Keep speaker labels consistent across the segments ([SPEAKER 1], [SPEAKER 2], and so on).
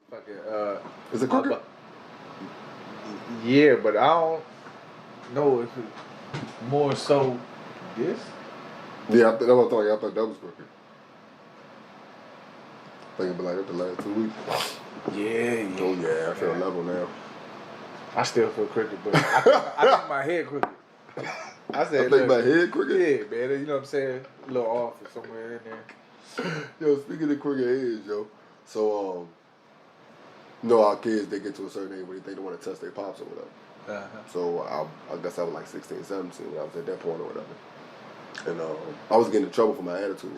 [SPEAKER 1] fucking
[SPEAKER 2] Is it crooked?
[SPEAKER 1] Yeah, but I don't know if it's more so this.
[SPEAKER 2] Yeah, I thought that was crooked. Thinking about like the last 2 weeks.
[SPEAKER 1] Yeah.
[SPEAKER 2] Oh yeah, I feel level now.
[SPEAKER 1] I still feel crooked, but I think my head crooked. I
[SPEAKER 2] think my head crooked?
[SPEAKER 1] Yeah, man. You know what I'm saying? A little off or somewhere in there.
[SPEAKER 2] Yo, speaking of crooked heads, yo. So, our kids, they get to a certain age where they think they want to test their pops or whatever. Uh-huh. So, I guess I was like 16, 17 when I was at that point or whatever. And I was getting in trouble for my attitude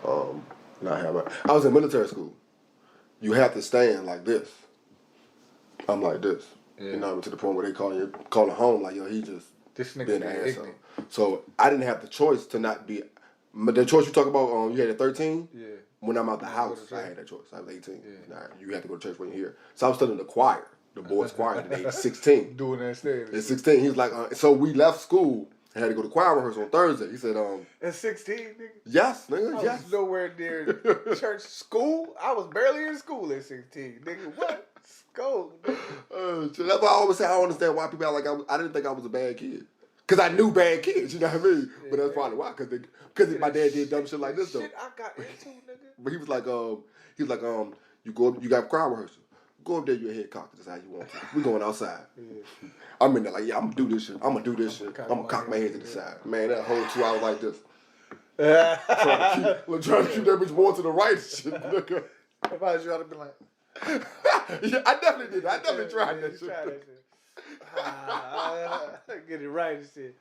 [SPEAKER 2] or whatever. I was in military school. You have to stand like this. I'm like this. Yeah. You know, to the point where they call it home like, yo, he just
[SPEAKER 1] this nigga
[SPEAKER 2] been an asshole. So I didn't have the choice to not be. The choice you talk about, you had at 13? Yeah. When I'm out the house, I had that choice. I was 18. Yeah. Nah, you have to go to church when you're here. So I was still in the choir, the boys' choir at age 16.
[SPEAKER 1] Doing that stage.
[SPEAKER 2] At 16, he was like, so we left school and had to go to choir rehearsal on Thursday. He said,
[SPEAKER 1] At 16, nigga?
[SPEAKER 2] Yes, nigga,
[SPEAKER 1] I was nowhere near church school. I was barely in school at 16, nigga. What? School, nigga.
[SPEAKER 2] So that's why I always say I don't understand why people act like I didn't think I was a bad kid. Because I knew bad kids, you know what I mean? Yeah, but that's probably why. Because my dad did dumb shit like this, though.
[SPEAKER 1] Shit I got into, nigga.
[SPEAKER 2] But he was like, you go up, you got choir rehearsal. Go up there, your head cocked just how you want to. We going outside. Yeah. I'm in there like, I'm gonna do this shit. I'm gonna cock my head to the side. Man, that whole 2 hours like this. trying to keep that bitch more to the right shit, nigga.
[SPEAKER 1] If I was you, I'd have been like...
[SPEAKER 2] Yeah, I definitely did. I definitely tried that shit.
[SPEAKER 1] Get it right and shit.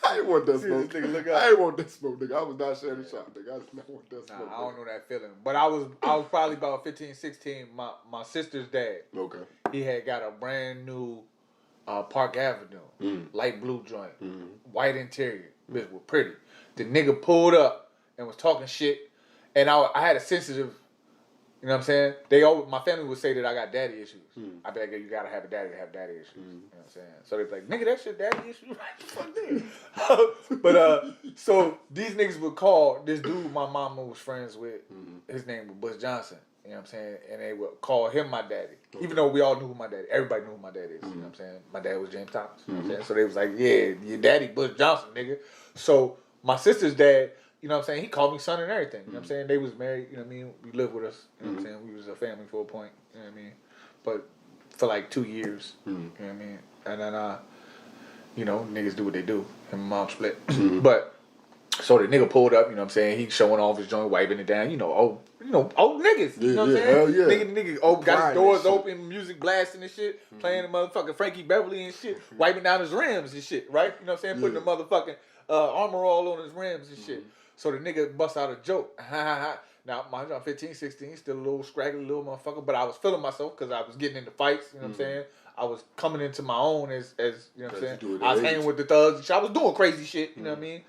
[SPEAKER 2] I ain't want that smoke. I ain't want that smoke, nigga. I was not sharing the shot, nigga. I did not want that smoke.
[SPEAKER 1] I don't know that feeling. But I was probably about 15, 16. My sister's dad.
[SPEAKER 2] Okay.
[SPEAKER 1] He had got a brand new Park Avenue, light blue joint, white interior. Bitch was pretty. The nigga pulled up and was talking shit, and I had a sensitive. You know what I'm saying? My family would say that I got daddy issues. I'd be like, you gotta have a daddy to have daddy issues. You know what I'm saying? So they'd be like, nigga, that shit daddy issues? Right? Fuck this. But, so these niggas would call this dude my mama was friends with. His name was Bush Johnson. You know what I'm saying? And they would call him my daddy. Okay. Even though we all knew who my daddy, everybody knew who my daddy is. You know what I'm saying? My dad was James Thomas. You know what I'm saying? So they was like, yeah, your daddy Bush Johnson, nigga. So my sister's dad, you know what I'm saying? He called me son and everything. You know what I'm saying? They was married, you know what I mean? We lived with us. You know what I'm saying? We was a family for a point. You know what I mean? But for like 2 years. You know what I mean? And then, you know, niggas do what they do. Him and mom split. But, so the nigga pulled up, you know what I'm saying? He showing off his joint, wiping it down. You know, old niggas. You know what I'm saying?
[SPEAKER 2] Hell yeah.
[SPEAKER 1] Nigga got his doors open, music blasting and shit. Playing the motherfucking Frankie Beverly and shit. Wiping down his rims and shit, right? You know what I'm saying? Putting the motherfucking Armor All on his rims and shit. So the nigga bust out a joke. Now, mind you, I'm 15, 16, still a little scraggly little motherfucker, but I was feeling myself because I was getting into fights, you know what I'm saying? I was coming into my own as you know what I'm saying? I was hanging with the thugs and shit. I was doing crazy shit, you know what I mean?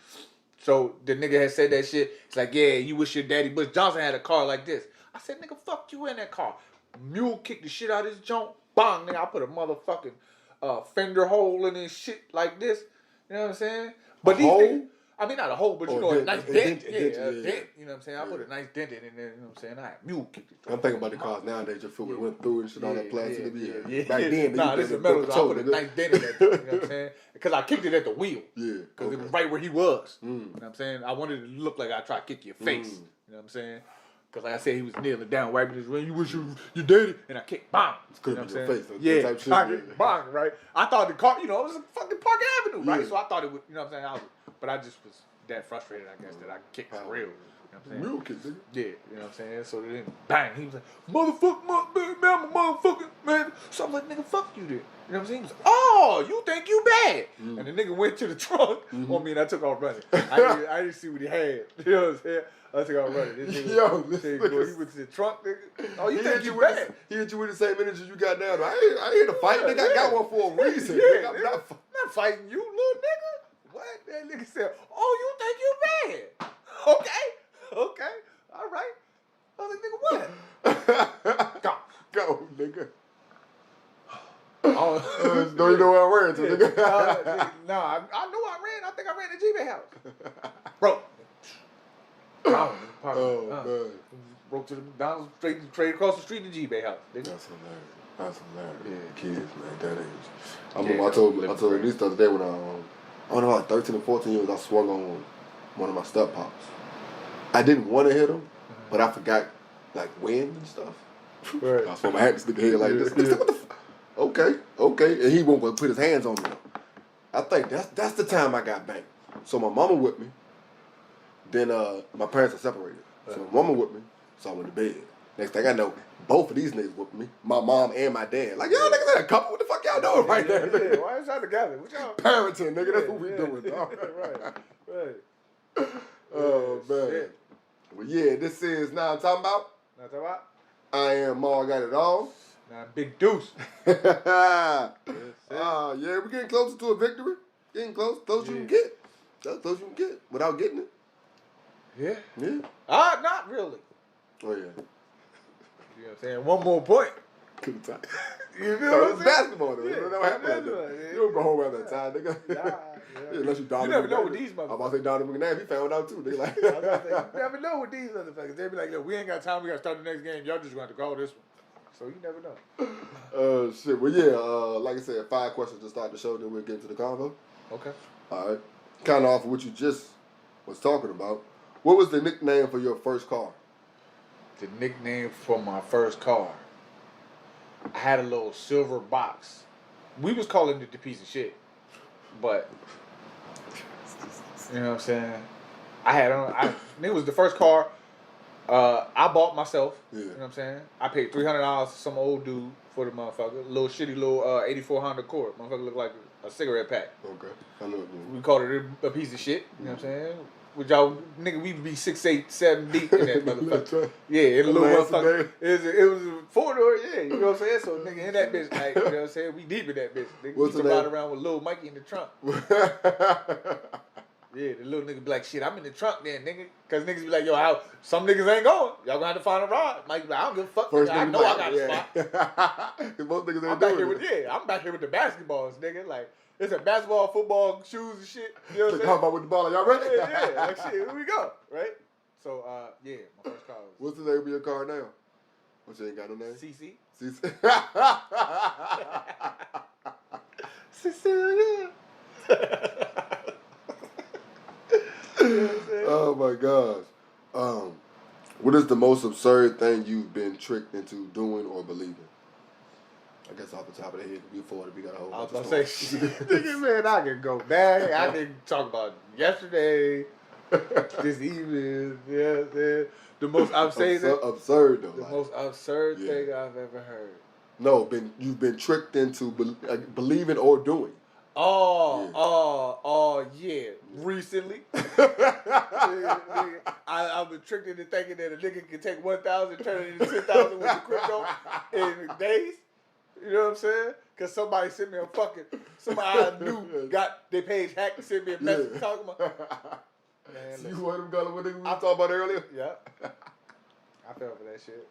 [SPEAKER 1] So the nigga had said that shit. It's like, yeah, you wish your daddy Bush Johnson had a car like this. I said, nigga, fuck you in that car. Mule kicked the shit out of his junk. Bang, nigga, I put a motherfucking fender hole in his shit like this. You know what I'm saying? But these niggas, I mean, not a hole, but you know, a nice dent. Yeah, a dent. You know what I'm saying? I put a nice dent in it, you know what I'm saying? I mule kicked it.
[SPEAKER 2] I'm thinking about the cars nowadays, just feel went through and shit, all that plastic.
[SPEAKER 1] Yeah.
[SPEAKER 2] Back then,
[SPEAKER 1] nah, this is metal, so I put a nice dent in that, you know what I'm saying? Because I kicked it at the wheel.
[SPEAKER 2] Yeah.
[SPEAKER 1] Because it was right where he was. You know what I'm saying? I wanted it to look like I tried to kick your face. You know what I'm saying? Because like I said, he was kneeling down, wiping his ring. You wish your daddy. And I kicked, bang. You know what I'm saying?
[SPEAKER 2] Face,
[SPEAKER 1] yeah,
[SPEAKER 2] type shit,
[SPEAKER 1] I kicked, bang, right? I thought the car, you know, it was a fucking Park Avenue, right? So I thought it would, you know what I'm saying? But I just was that frustrated, I guess, that I kicked for real. You know what I'm saying?
[SPEAKER 2] Real kick, nigga.
[SPEAKER 1] Yeah, you know what I'm saying? So then, bang, he was like, motherfucker, man, I'm a motherfucker, man. So I'm like, nigga, fuck you then. You know what I'm saying? He was like, oh, you think you bad. And the nigga went to the trunk on me and I took off running. I didn't see what he had. You know what I'm saying? I took off running. This nigga, he went to the trunk, nigga. Oh, you think you bad?
[SPEAKER 2] He hit you with the same energy you got now. I ain't here to fight, nigga. I got one for a reason.
[SPEAKER 1] Yeah,
[SPEAKER 2] nigga. I'm
[SPEAKER 1] not fighting you, little nigga. What? That nigga said, oh, you think you bad? Okay. All right. I was like, nigga, what?
[SPEAKER 2] Go, nigga.
[SPEAKER 1] Don't
[SPEAKER 2] you know where I ran to, nigga?
[SPEAKER 1] No, I knew I ran. I think I ran to G-Bay house. Bro.
[SPEAKER 2] Man.
[SPEAKER 1] broke to the McDonald's straight across the street to G-Bay house.
[SPEAKER 2] That's hilarious.
[SPEAKER 1] Yeah.
[SPEAKER 2] Kids, man, that age. I told her this the other day when I don't know, like 13 or 14 years, I swung on one of my step pops. I didn't want to hit him, but I forgot, like, when and stuff.
[SPEAKER 1] Right.
[SPEAKER 2] I swung my hand to stick the head like this. What the Okay. And he won't put his hands on me. I think that's the time I got banked. So my mama with me. Then my parents are separated. So my mama with me. So I went to bed. Next thing I know, both of these niggas with me. My mom and my dad. Like, y'all niggas had a couple. What the fuck y'all doing right there?
[SPEAKER 1] Yeah. Why is y'all together? What y'all?
[SPEAKER 2] Parenting, nigga. That's what we doing, dog.
[SPEAKER 1] Right.
[SPEAKER 2] Oh, man.
[SPEAKER 1] Shit.
[SPEAKER 2] Well, yeah, this is Nahm Talm Bout.
[SPEAKER 1] Nahm Talm Bout.
[SPEAKER 2] I am Maul Got It All.
[SPEAKER 1] Now, Big Deuce.
[SPEAKER 2] Yeah, we're getting closer to a victory. Getting close. Close you can get. That's close you can get without getting it.
[SPEAKER 1] Yeah.
[SPEAKER 2] Yeah.
[SPEAKER 1] Not really.
[SPEAKER 2] Oh, yeah.
[SPEAKER 1] You know what I'm saying? One more point.
[SPEAKER 2] Good time.
[SPEAKER 1] You feel what I'm saying?
[SPEAKER 2] Basketball, though.
[SPEAKER 1] Yeah,
[SPEAKER 2] It never happened like that. You don't go home after that time, nigga.
[SPEAKER 1] Yeah.
[SPEAKER 2] Unless you Donovan.
[SPEAKER 1] You never know
[SPEAKER 2] McNabb.
[SPEAKER 1] with these motherfuckers.
[SPEAKER 2] I'm about to say Donovan McNabb. He found out, too. They like,
[SPEAKER 1] I was gonna say, you never know with these motherfuckers. They be like, look, we ain't got time. We got to start the next game. Y'all just going to call this one. So you never know.
[SPEAKER 2] Shit. Well, yeah, like I said, 5 questions to start the show, then we'll get into the convo.
[SPEAKER 1] Okay.
[SPEAKER 2] All right. Kind of off of what you just was talking about. What was the nickname for your first car?
[SPEAKER 1] The nickname for my first car. I had a little silver box. We was calling it the piece of shit. But, you know what I'm saying? It was the first car I bought myself.
[SPEAKER 2] Yeah.
[SPEAKER 1] You know what I'm saying? I paid $300 to some old dude for the motherfucker. Little shitty little 84 Honda Accord. Motherfucker looked like a cigarette pack.
[SPEAKER 2] Okay. I know what you mean.
[SPEAKER 1] We called it a piece of shit. You know what I'm saying? With y'all, nigga, we be 6, 8, 7 deep in that motherfucker. Yeah, in a little motherfucker. It was a 4-door, yeah, you know what I'm saying? So, nigga, in that bitch, like, you know what I'm saying? We deep in that bitch. Nigga, we used to ride around with little Mikey in the trunk. Yeah, the little nigga be like, shit, I'm in the trunk then, nigga. Because niggas be like, yo, some niggas ain't going. Y'all gonna have to find a ride. Mikey be like, I don't give a fuck, nigga. I know I got a spot.
[SPEAKER 2] Because most niggas ain't
[SPEAKER 1] I'm back here with the basketballs, nigga. Like, it's a basketball, football, shoes and shit. You know what I'm saying?
[SPEAKER 2] Talk about with the ball. Y'all ready?
[SPEAKER 1] Yeah, like shit, here we go, right? So, yeah, my first car was...
[SPEAKER 2] What's the name of your car now? What, you ain't got no name?
[SPEAKER 1] CC.
[SPEAKER 2] CC.
[SPEAKER 1] Cecilia.
[SPEAKER 2] Oh my gosh. What is the most absurd thing you've been tricked into doing or believing? I guess off the top of the head, we got a whole bunch of
[SPEAKER 1] I was gonna say, nigga, man, I can go back. I can talk about yesterday, this evening. Yeah. The most
[SPEAKER 2] absurd though.
[SPEAKER 1] The most absurd thing I've ever heard.
[SPEAKER 2] No, you've been tricked into believing or doing.
[SPEAKER 1] Yeah. Recently, I've been tricked into thinking that a nigga can take 1,000 and turn it into 10,000 with the crypto in days. You know what I'm saying? Because somebody sent me somebody I knew got their page hacked and sent me a message talking about. Man,
[SPEAKER 2] so you want them going with what we were talking about earlier?
[SPEAKER 1] Yeah. I fell for that shit.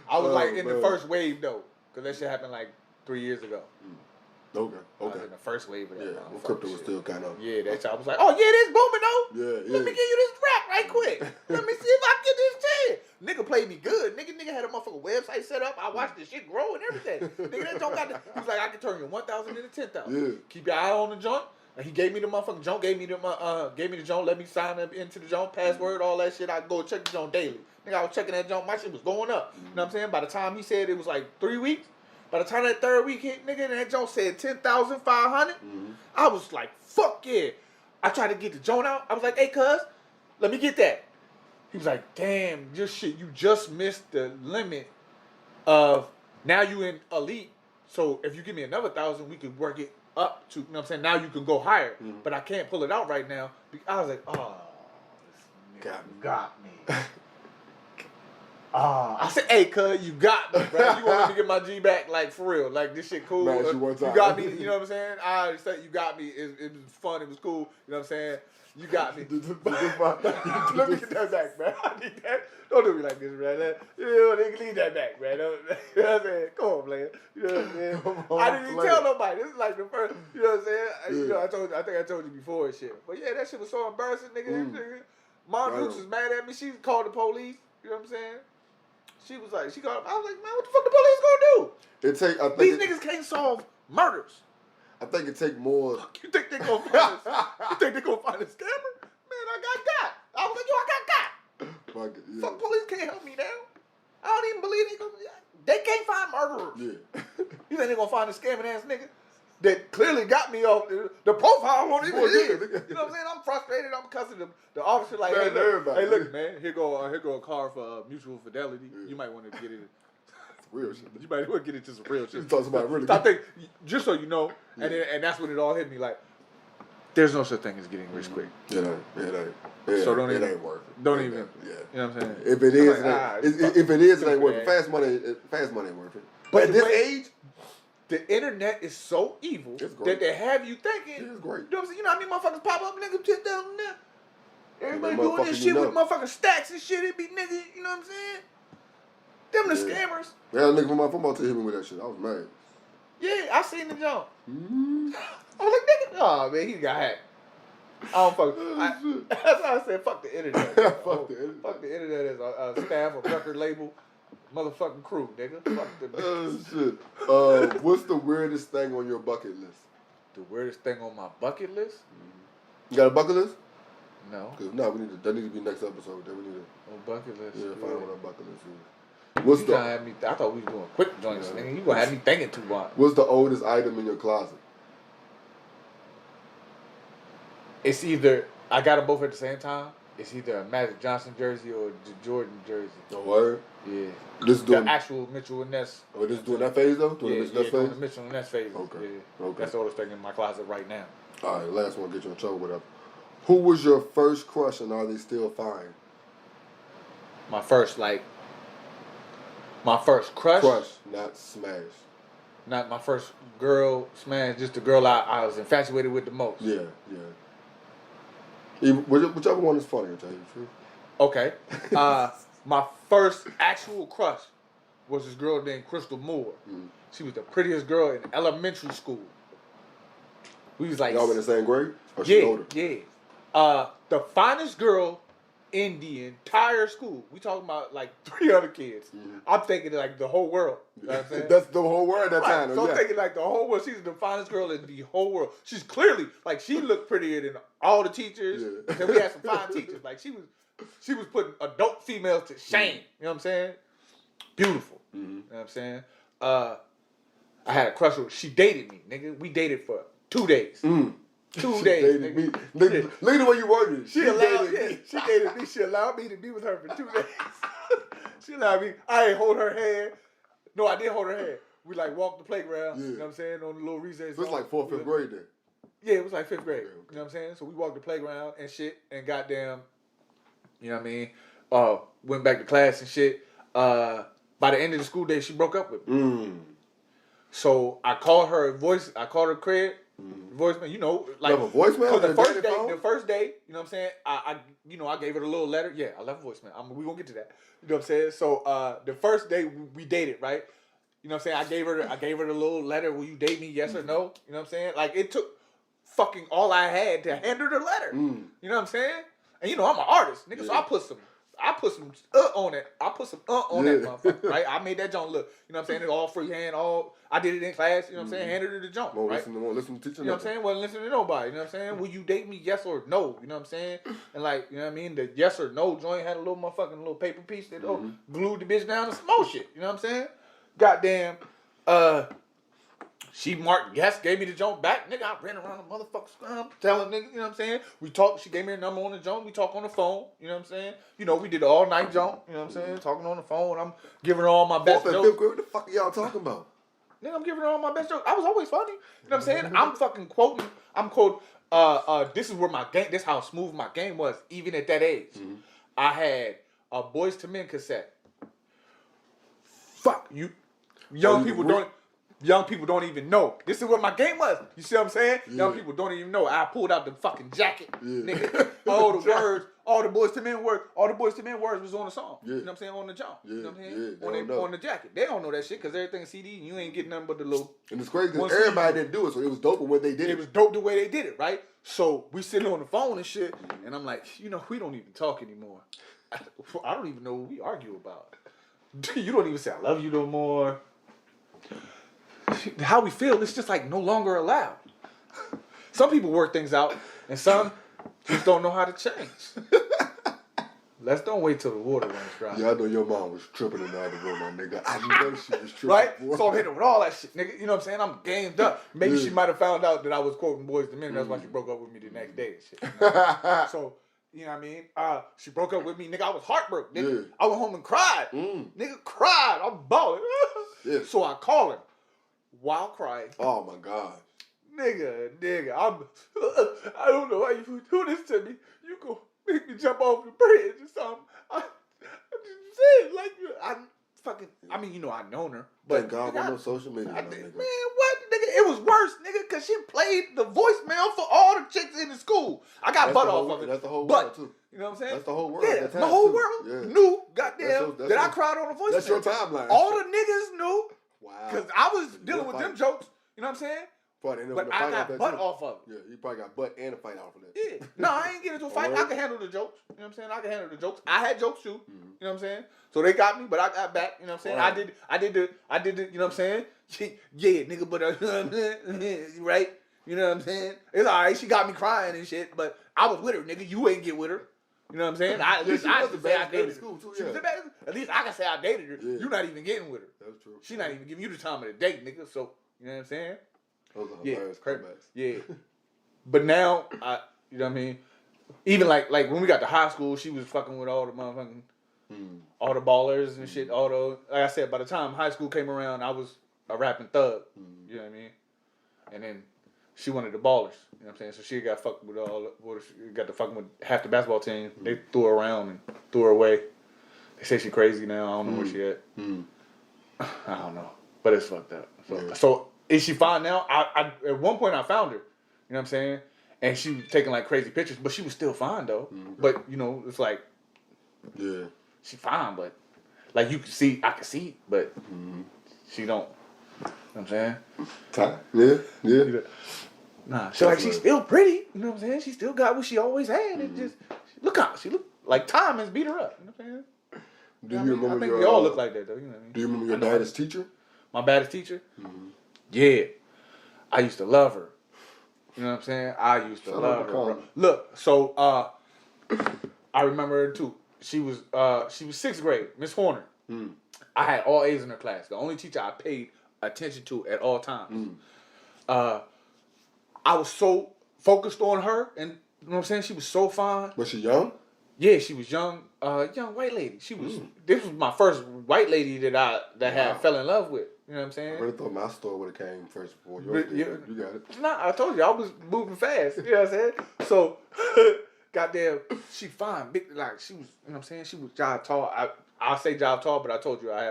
[SPEAKER 1] I was in the first wave though, because that shit happened like 3 years ago.
[SPEAKER 2] Okay.
[SPEAKER 1] I was in the first wave of that.
[SPEAKER 2] Yeah, well, crypto was still kind of.
[SPEAKER 1] Yeah, that's how I was like, oh yeah, this booming though.
[SPEAKER 2] Yeah.
[SPEAKER 1] Let me give you this rap right quick. Let me see if I can get this to you. Nigga played me good. Nigga had a motherfucking website set up. I watched this shit grow and everything. Nigga, that joint he was like, I can turn you 1,000 into 10,000.
[SPEAKER 2] Yeah.
[SPEAKER 1] Keep your eye on the joint. And he gave me the motherfucking joint, gave me the joint, let me sign up into the joint, password, all that shit. I go check the joint daily. Nigga, I was checking that joint. My shit was going up. You know what I'm saying? By the time he said it was like 3 weeks, by the time that third week hit, nigga, and that joint said 10,500, I was like, fuck yeah. I tried to get the joint out. I was like, hey, cuz, let me get that. He was like, damn, you just missed the limit of, now you in elite, so if you give me another 1,000, we could work it up to, you know what I'm saying, now you can go higher. But I can't pull it out right now. I was like, oh, this nigga got me. I said, hey, cuz, you got me, bro. You want me to get my G back, like, for real. Like, this shit cool. You got me, you know what I'm saying? I said, you got me. It was fun. It was cool. You know what I'm saying? You got me. Let me get that back, man. I need that. Don't do me like this, man. You know, nigga, leave that back, man. You know what I'm saying? Come on, player. You know what I'm saying? I didn't even tell nobody. This is like the first, you know what I'm saying? Yeah. You know, I think I told you before and shit. But yeah, that shit was so embarrassing, nigga. Mom Dukes was mad at me. She called the police. You know what I'm saying? She was like, she got. I was like, man, what the fuck the police gonna do? These niggas can't solve murders.
[SPEAKER 2] I think it take more.
[SPEAKER 1] Fuck, you think they gonna find this? You think they gonna find a scammer? Man, I got. I was like, yo, I got.
[SPEAKER 2] Fuck it, yeah.
[SPEAKER 1] Fuck, police can't help me now. I don't even believe they can't find murderers.
[SPEAKER 2] Yeah.
[SPEAKER 1] You think they gonna find a scamming ass nigga that clearly got me off the profile won't even hit. You know what I'm saying? I'm frustrated. I'm cussing the officer like,
[SPEAKER 2] man,
[SPEAKER 1] hey, look, man, here go a card for mutual fidelity. Yeah. You might want to get it.
[SPEAKER 2] Real shit.
[SPEAKER 1] You might want to get into some real shit.
[SPEAKER 2] You talking about really?
[SPEAKER 1] I think just so you know, yeah. and that's when it all hit me like, there's no such thing as getting rich quick.
[SPEAKER 2] It ain't.
[SPEAKER 1] So
[SPEAKER 2] it ain't worth it.
[SPEAKER 1] Don't even.
[SPEAKER 2] Yeah.
[SPEAKER 1] You know what I'm saying?
[SPEAKER 2] If it is, it ain't worth it. Fast money ain't worth it. But at this age,
[SPEAKER 1] the internet is so evil that they have you thinking.
[SPEAKER 2] It's great.
[SPEAKER 1] You know what I'm saying? You know how many motherfuckers pop up, nigga, 10,000 there. Everybody doing this shit with motherfucking stacks and shit. It be niggas, you know what I'm saying? Them the scammers.
[SPEAKER 2] Yeah, nigga from my football team hit me with that shit. I was mad.
[SPEAKER 1] Yeah, I seen the jump. I was like, nigga, oh man, he got hacked. I don't fuck. That's why I said fuck the internet. Fuck the internet as a staff, a record label, motherfucking crew, nigga. Fuck the
[SPEAKER 2] shit. What's the weirdest thing on your bucket list?
[SPEAKER 1] The weirdest thing on my bucket list?
[SPEAKER 2] You got a bucket list?
[SPEAKER 1] No.
[SPEAKER 2] Cause that needs to be next episode. Then we need
[SPEAKER 1] a bucket list.
[SPEAKER 2] Yeah, find out what our bucket list is. What's the?
[SPEAKER 1] I thought we was doing quick joints, nigga. You gonna have me thinking too much.
[SPEAKER 2] What's the oldest item in your closet?
[SPEAKER 1] It's either I got them both at the same time. It's either a Magic Johnson jersey or a Jordan jersey.
[SPEAKER 2] No word.
[SPEAKER 1] Yeah.
[SPEAKER 2] This is doing
[SPEAKER 1] the actual Mitchell and Ness.
[SPEAKER 2] Oh, this is doing that phase though. Doing
[SPEAKER 1] the Mitchell and Ness phase.
[SPEAKER 2] Okay.
[SPEAKER 1] Yeah. Okay. That's the oldest thing in my closet right now.
[SPEAKER 2] All right, last one. Get you in trouble. Whatever. Who was your first crush and are they still fine?
[SPEAKER 1] My first crush.
[SPEAKER 2] Crush, not smash.
[SPEAKER 1] Not my first girl smash. Just the girl I was infatuated with the most.
[SPEAKER 2] Yeah. Whichever one is funnier, to tell you the truth.
[SPEAKER 1] Okay. My first actual crush was this girl named Crystal Moore. Mm. She was the prettiest girl in elementary school. We was like...
[SPEAKER 2] Y'all in the same grade? Or she older?
[SPEAKER 1] Yeah. The finest girl in the entire school. We talking about like 3 other kids. Mm-hmm. I'm thinking like the whole world. You know what I'm saying?
[SPEAKER 2] That's the whole world at that time.
[SPEAKER 1] So I'm thinking like the whole world. She's the finest girl in the whole world. She's clearly like she looked prettier than all the teachers. Yeah. And we had some fine teachers. Like she was putting adult females to shame. You know what I'm saying? Beautiful. Mm-hmm. You know what I'm saying? I had a crush on her. She dated me, nigga. We dated for 2 days. 2 days, nigga.
[SPEAKER 2] Look at the way you working.
[SPEAKER 1] She dated me. She allowed me to be with her for 2 days. She allowed me. I ain't hold her hand. No, I did hold her hand. We like walked the playground. Yeah. You know what I'm saying? On the little recess.
[SPEAKER 2] So it's like 4th, 5th grade then.
[SPEAKER 1] Yeah, it was like 5th grade. Okay. You know what I'm saying? So we walked the playground and shit, and goddamn, you know what I mean? Went back to class and shit. By the end of the school day, she broke up with me. So I called her crib. Voicemail, you know, like
[SPEAKER 2] a voicemail.
[SPEAKER 1] The first day, you know what I'm saying. I gave her a little letter. Yeah, I left a voicemail. We gonna get to that. You know what I'm saying. So the first day we dated, right? You know what I'm saying. I gave her the little letter. Will you date me? Yes or no? You know what I'm saying. Like it took fucking all I had to hand her the letter. You know what I'm saying. And you know I'm an artist, nigga. Yeah. So I put some on it. I put some on that motherfucker, right? I made that joint look, you know what I'm saying? It's all freehand, I did it in class, you know what I'm saying? Handed her the joint, right?
[SPEAKER 2] Won't listen to teacher.
[SPEAKER 1] You know what I'm saying? Wasn't listening to nobody, you know what I'm saying? Will you date me, yes or no? You know what I'm saying? And like, you know what I mean? The yes or no joint had a little motherfucking little paper piece that glued the bitch down to some more shit, you know what I'm saying? Goddamn, she marked yes, gave me the joint back. Nigga, I ran around the motherfucker telling nigga, you know what I'm saying? We talked, she gave me a number on the joint, we talk on the phone, you know what I'm saying? You know, we did all night joint, you know what I'm saying? Talking on the phone, I'm giving her all my best jokes.
[SPEAKER 2] 4th, 5th grade, what the fuck are y'all talking about?
[SPEAKER 1] Nigga, I'm giving her all my best jokes. I was always funny. You know what I'm saying? I'm fucking quoting, this is where my game, this is how smooth my game was, even at that age. Mm-hmm. I had a Boyz II Men cassette. Fuck, young people don't even know. This is what my game was. You see what I'm saying? Yeah. Young people don't even know. I pulled out the fucking jacket, nigga. All the words, all the Boyz II Men words was on the song. Yeah. You know what I'm saying? On the jump. Yeah. You know what I'm saying? On the jacket. They don't know that shit because everything's CD and you ain't getting nothing but the little.
[SPEAKER 2] And it's crazy because everybody didn't do it, so it was dope the way they did it.
[SPEAKER 1] It was dope the way they did it, right? So we sitting on the phone and shit, and I'm like, we don't even talk anymore. I don't even know what we argue about. You don't even say I love you no more. How we feel, it's just like no longer allowed. Some people work things out, and some just don't know how to change. Let's don't wait till the water runs dry.
[SPEAKER 2] Yeah, I know your mom was tripping in the other room, my nigga. I know she was tripping.
[SPEAKER 1] Right?
[SPEAKER 2] Boy.
[SPEAKER 1] So I'm hitting with all that shit, nigga. You know what I'm saying? I'm gamed up. Maybe she might have found out that I was quoting Boys II Men. That's why she broke up with me the next day and shit. You know? So, you know what I mean? She broke up with me, nigga. I was heartbroken, nigga. I went home and cried. Nigga, cried. I'm balling. So I call her while crying.
[SPEAKER 2] Oh, my God.
[SPEAKER 1] Nigga, I don't know why you do this to me. You go make me jump off the bridge or something. I just said, like, I mean, you know, I known her. But
[SPEAKER 2] thank God, no social media.
[SPEAKER 1] Man, what, nigga? It was worse, nigga, because she played the voicemail for all the chicks in the school. I got butt off of it.
[SPEAKER 2] That's the whole world, too.
[SPEAKER 1] You know what I'm saying?
[SPEAKER 2] That's the whole world.
[SPEAKER 1] Yeah, the whole world knew, goddamn, that I cried on the voicemail.
[SPEAKER 2] That's your timeline.
[SPEAKER 1] All the niggas knew.
[SPEAKER 2] Wow.
[SPEAKER 1] Because I was dealing with them jokes. You know what I'm saying? But I got butt off of it.
[SPEAKER 2] Yeah, you probably got butt and a fight off of that.
[SPEAKER 1] Yeah. No, I ain't get into a fight. I can handle the jokes. You know what I'm saying? I can handle the jokes. I had jokes too. You know what I'm saying? So they got me, but I got back. You know what I'm saying? Right. I did the, you know what I'm saying? Yeah, nigga, but, right? You know what I'm saying? It's all right. She got me crying and shit, but I was with her, nigga. You ain't get with her. You know what I'm saying? At least I can say I dated her. School too, yeah. At least I can say I dated her. Yeah. You're not even getting with her.
[SPEAKER 2] That's true.
[SPEAKER 1] She not even giving you the time of the day, nigga. So, you know what I'm saying?
[SPEAKER 2] Those are hilarious comebacks.
[SPEAKER 1] Yeah. But now, you know what I mean? Even like when we got to high school, she was fucking with all the motherfucking, all the ballers and shit. All the, like I said, by the time high school came around, I was a rapping thug. You know what I mean? And then she wanted the ballers. You know what I'm saying? So she got fucked with got to fucking with half the basketball team. They threw her around and threw her away. They say she crazy now. I don't know where she at. I don't know. But it's fucked up. So is she fine now? I at one point I found her. You know what I'm saying? And she was taking like crazy pictures, but she was still fine though. But you know, it's like, she fine, but like you can see, I can see, but she don't. You know what I'm saying? Yeah. Nah, so like she's still pretty. You know what I'm saying? She still got what she always had. It just look how she look like time has beat her up. You know what I'm saying?
[SPEAKER 2] Do you remember
[SPEAKER 1] I think we all look like that though. You know what I mean?
[SPEAKER 2] Do you remember your baddest teacher?
[SPEAKER 1] My baddest teacher? Yeah, I used to love her. You know what I'm saying? I used to love her. Bro. Look, so I remember her too. She was 6th grade, Miss Horner. I had all A's in her class. The only teacher I paid attention to at all times. I was so focused on her, and you know what I'm saying? She was so fine.
[SPEAKER 2] Was she young?
[SPEAKER 1] Yeah, she was young. Young white lady. She was. This was my first white lady that I fell in love with. You know what I'm saying?
[SPEAKER 2] I really thought my story would have came first before yours did. You got it.
[SPEAKER 1] Nah, I told you I was moving fast. You know what I'm saying? So, goddamn, she fine, big, like she was. You know what I'm saying? She was job tall. I'll say job tall, but I told you I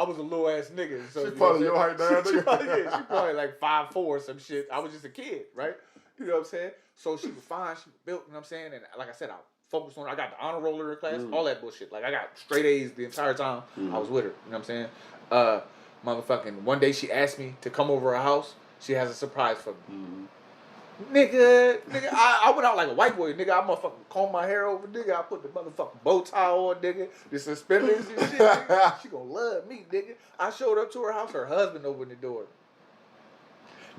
[SPEAKER 1] was a little ass nigga. So
[SPEAKER 2] she probably your height now.
[SPEAKER 1] She probably like 5'4" or some shit. I was just a kid, right? You know what I'm saying? So she was fine. She was built. You know what I'm saying? And like I said, I focused on her. I got the honor roller in class, all that bullshit. Like I got straight A's the entire time I was with her. You know what I'm saying? Motherfucking one day she asked me to come over her house. She has a surprise for me. Nigga, I went out like a white boy, nigga. I motherfucking combed my hair over, nigga. I put the motherfucking bow tie on, nigga. The suspenders and shit, nigga. She gonna love me, nigga. I showed up to her house. Her husband opened the door.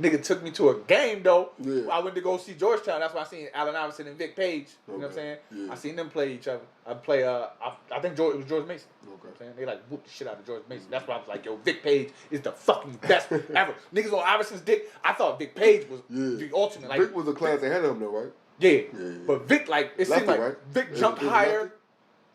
[SPEAKER 1] Nigga took me to a game though. Yeah. I went to go see Georgetown. That's why I seen Allen Iverson and Vic Page. You know what I'm saying? Yeah. I seen them play each other. I think it was George Mason. You know what I'm saying? They like whooped the shit out of George Mason. That's why I was like, yo, Vic Page is the fucking best ever. Niggas on Iverson's dick. I thought Vic Page was the ultimate. Like,
[SPEAKER 2] Vic was a class ahead of him though, right?
[SPEAKER 1] Yeah. But Vic, like, it seemed like
[SPEAKER 2] right?
[SPEAKER 1] Vic jumped higher.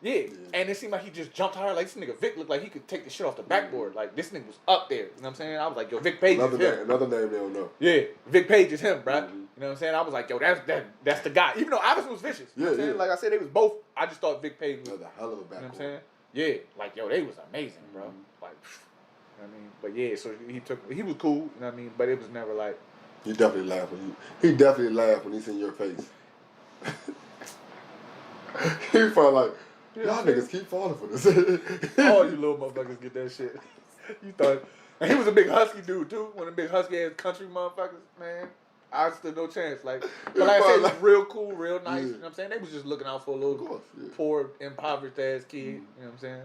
[SPEAKER 1] Yeah, and it seemed like he just jumped higher. Like, this nigga Vic looked like he could take the shit off the backboard. Like, this nigga was up there. You know what I'm saying? I was like, yo, Vic Page is him.
[SPEAKER 2] Another name they don't know.
[SPEAKER 1] Yeah, Vic Page is him, bruh. You know what I'm saying? I was like, yo, that's the guy. Even though Iverson was vicious. You know what I'm saying? Like I said, they was both. I just thought Vic Page was
[SPEAKER 2] a hell of a backboard.
[SPEAKER 1] You know what I'm saying? Yeah, like, yo, they was amazing, bro. Like, you know what I mean? But yeah, so he was cool, you know what I mean? But it was never like.
[SPEAKER 2] He definitely laughed when he seen your face. He felt like, y'all niggas keep falling for this.
[SPEAKER 1] All you little motherfuckers get that shit. You thought. And he was a big husky dude, too. One of the big husky ass country motherfuckers, man. I stood no chance. Like, but like I said, he was real cool, real nice. You know what I'm saying? They was just looking out for a little poor, impoverished ass kid. You know what I'm saying?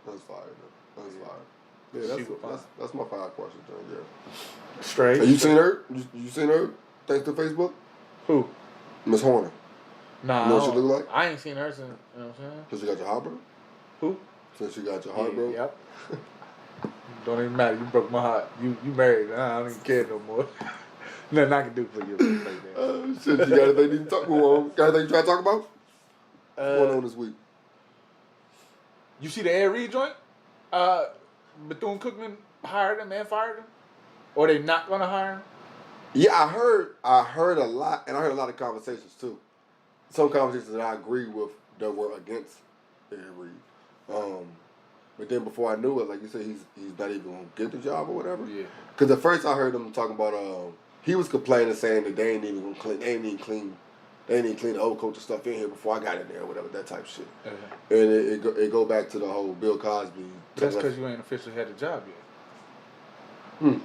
[SPEAKER 2] That's fire, though. That's fire. Yeah, that's my 5 questions, John. Yeah.
[SPEAKER 1] Straight.
[SPEAKER 2] Have you seen her? You seen her? Thanks to Facebook.
[SPEAKER 1] Who?
[SPEAKER 2] Miss Horner.
[SPEAKER 1] Nah.
[SPEAKER 2] You know what she look like?
[SPEAKER 1] I ain't seen her since. You know what I'm saying?
[SPEAKER 2] Since you got your heart broke.
[SPEAKER 1] Who?
[SPEAKER 2] Since you got your heart broke.
[SPEAKER 1] Yep. Don't even matter. You broke my heart. You married. I don't even care no more. Nothing I can do for you. Like that.
[SPEAKER 2] Shit, you got anything you talk about? Got anything you try to talk about? What's going on this week?
[SPEAKER 1] You see the Ed Reed joint? Bethune-Cookman hired him and fired him? Or they not gonna hire him?
[SPEAKER 2] Yeah, I heard a lot, and I heard a lot of conversations too. Some conversations that I agree with that were against Ed Reed. But then before I knew it, like you said, he's not even gonna get the job or whatever.
[SPEAKER 1] Yeah.
[SPEAKER 2] Because at first I heard him talking about he was complaining, saying that they ain't even gonna clean, they ain't even clean the old coach stuff in here before I got in there or whatever, that type of shit. Uh-huh. And it go back to the whole Bill Cosby.
[SPEAKER 1] That's because you ain't officially had the job yet.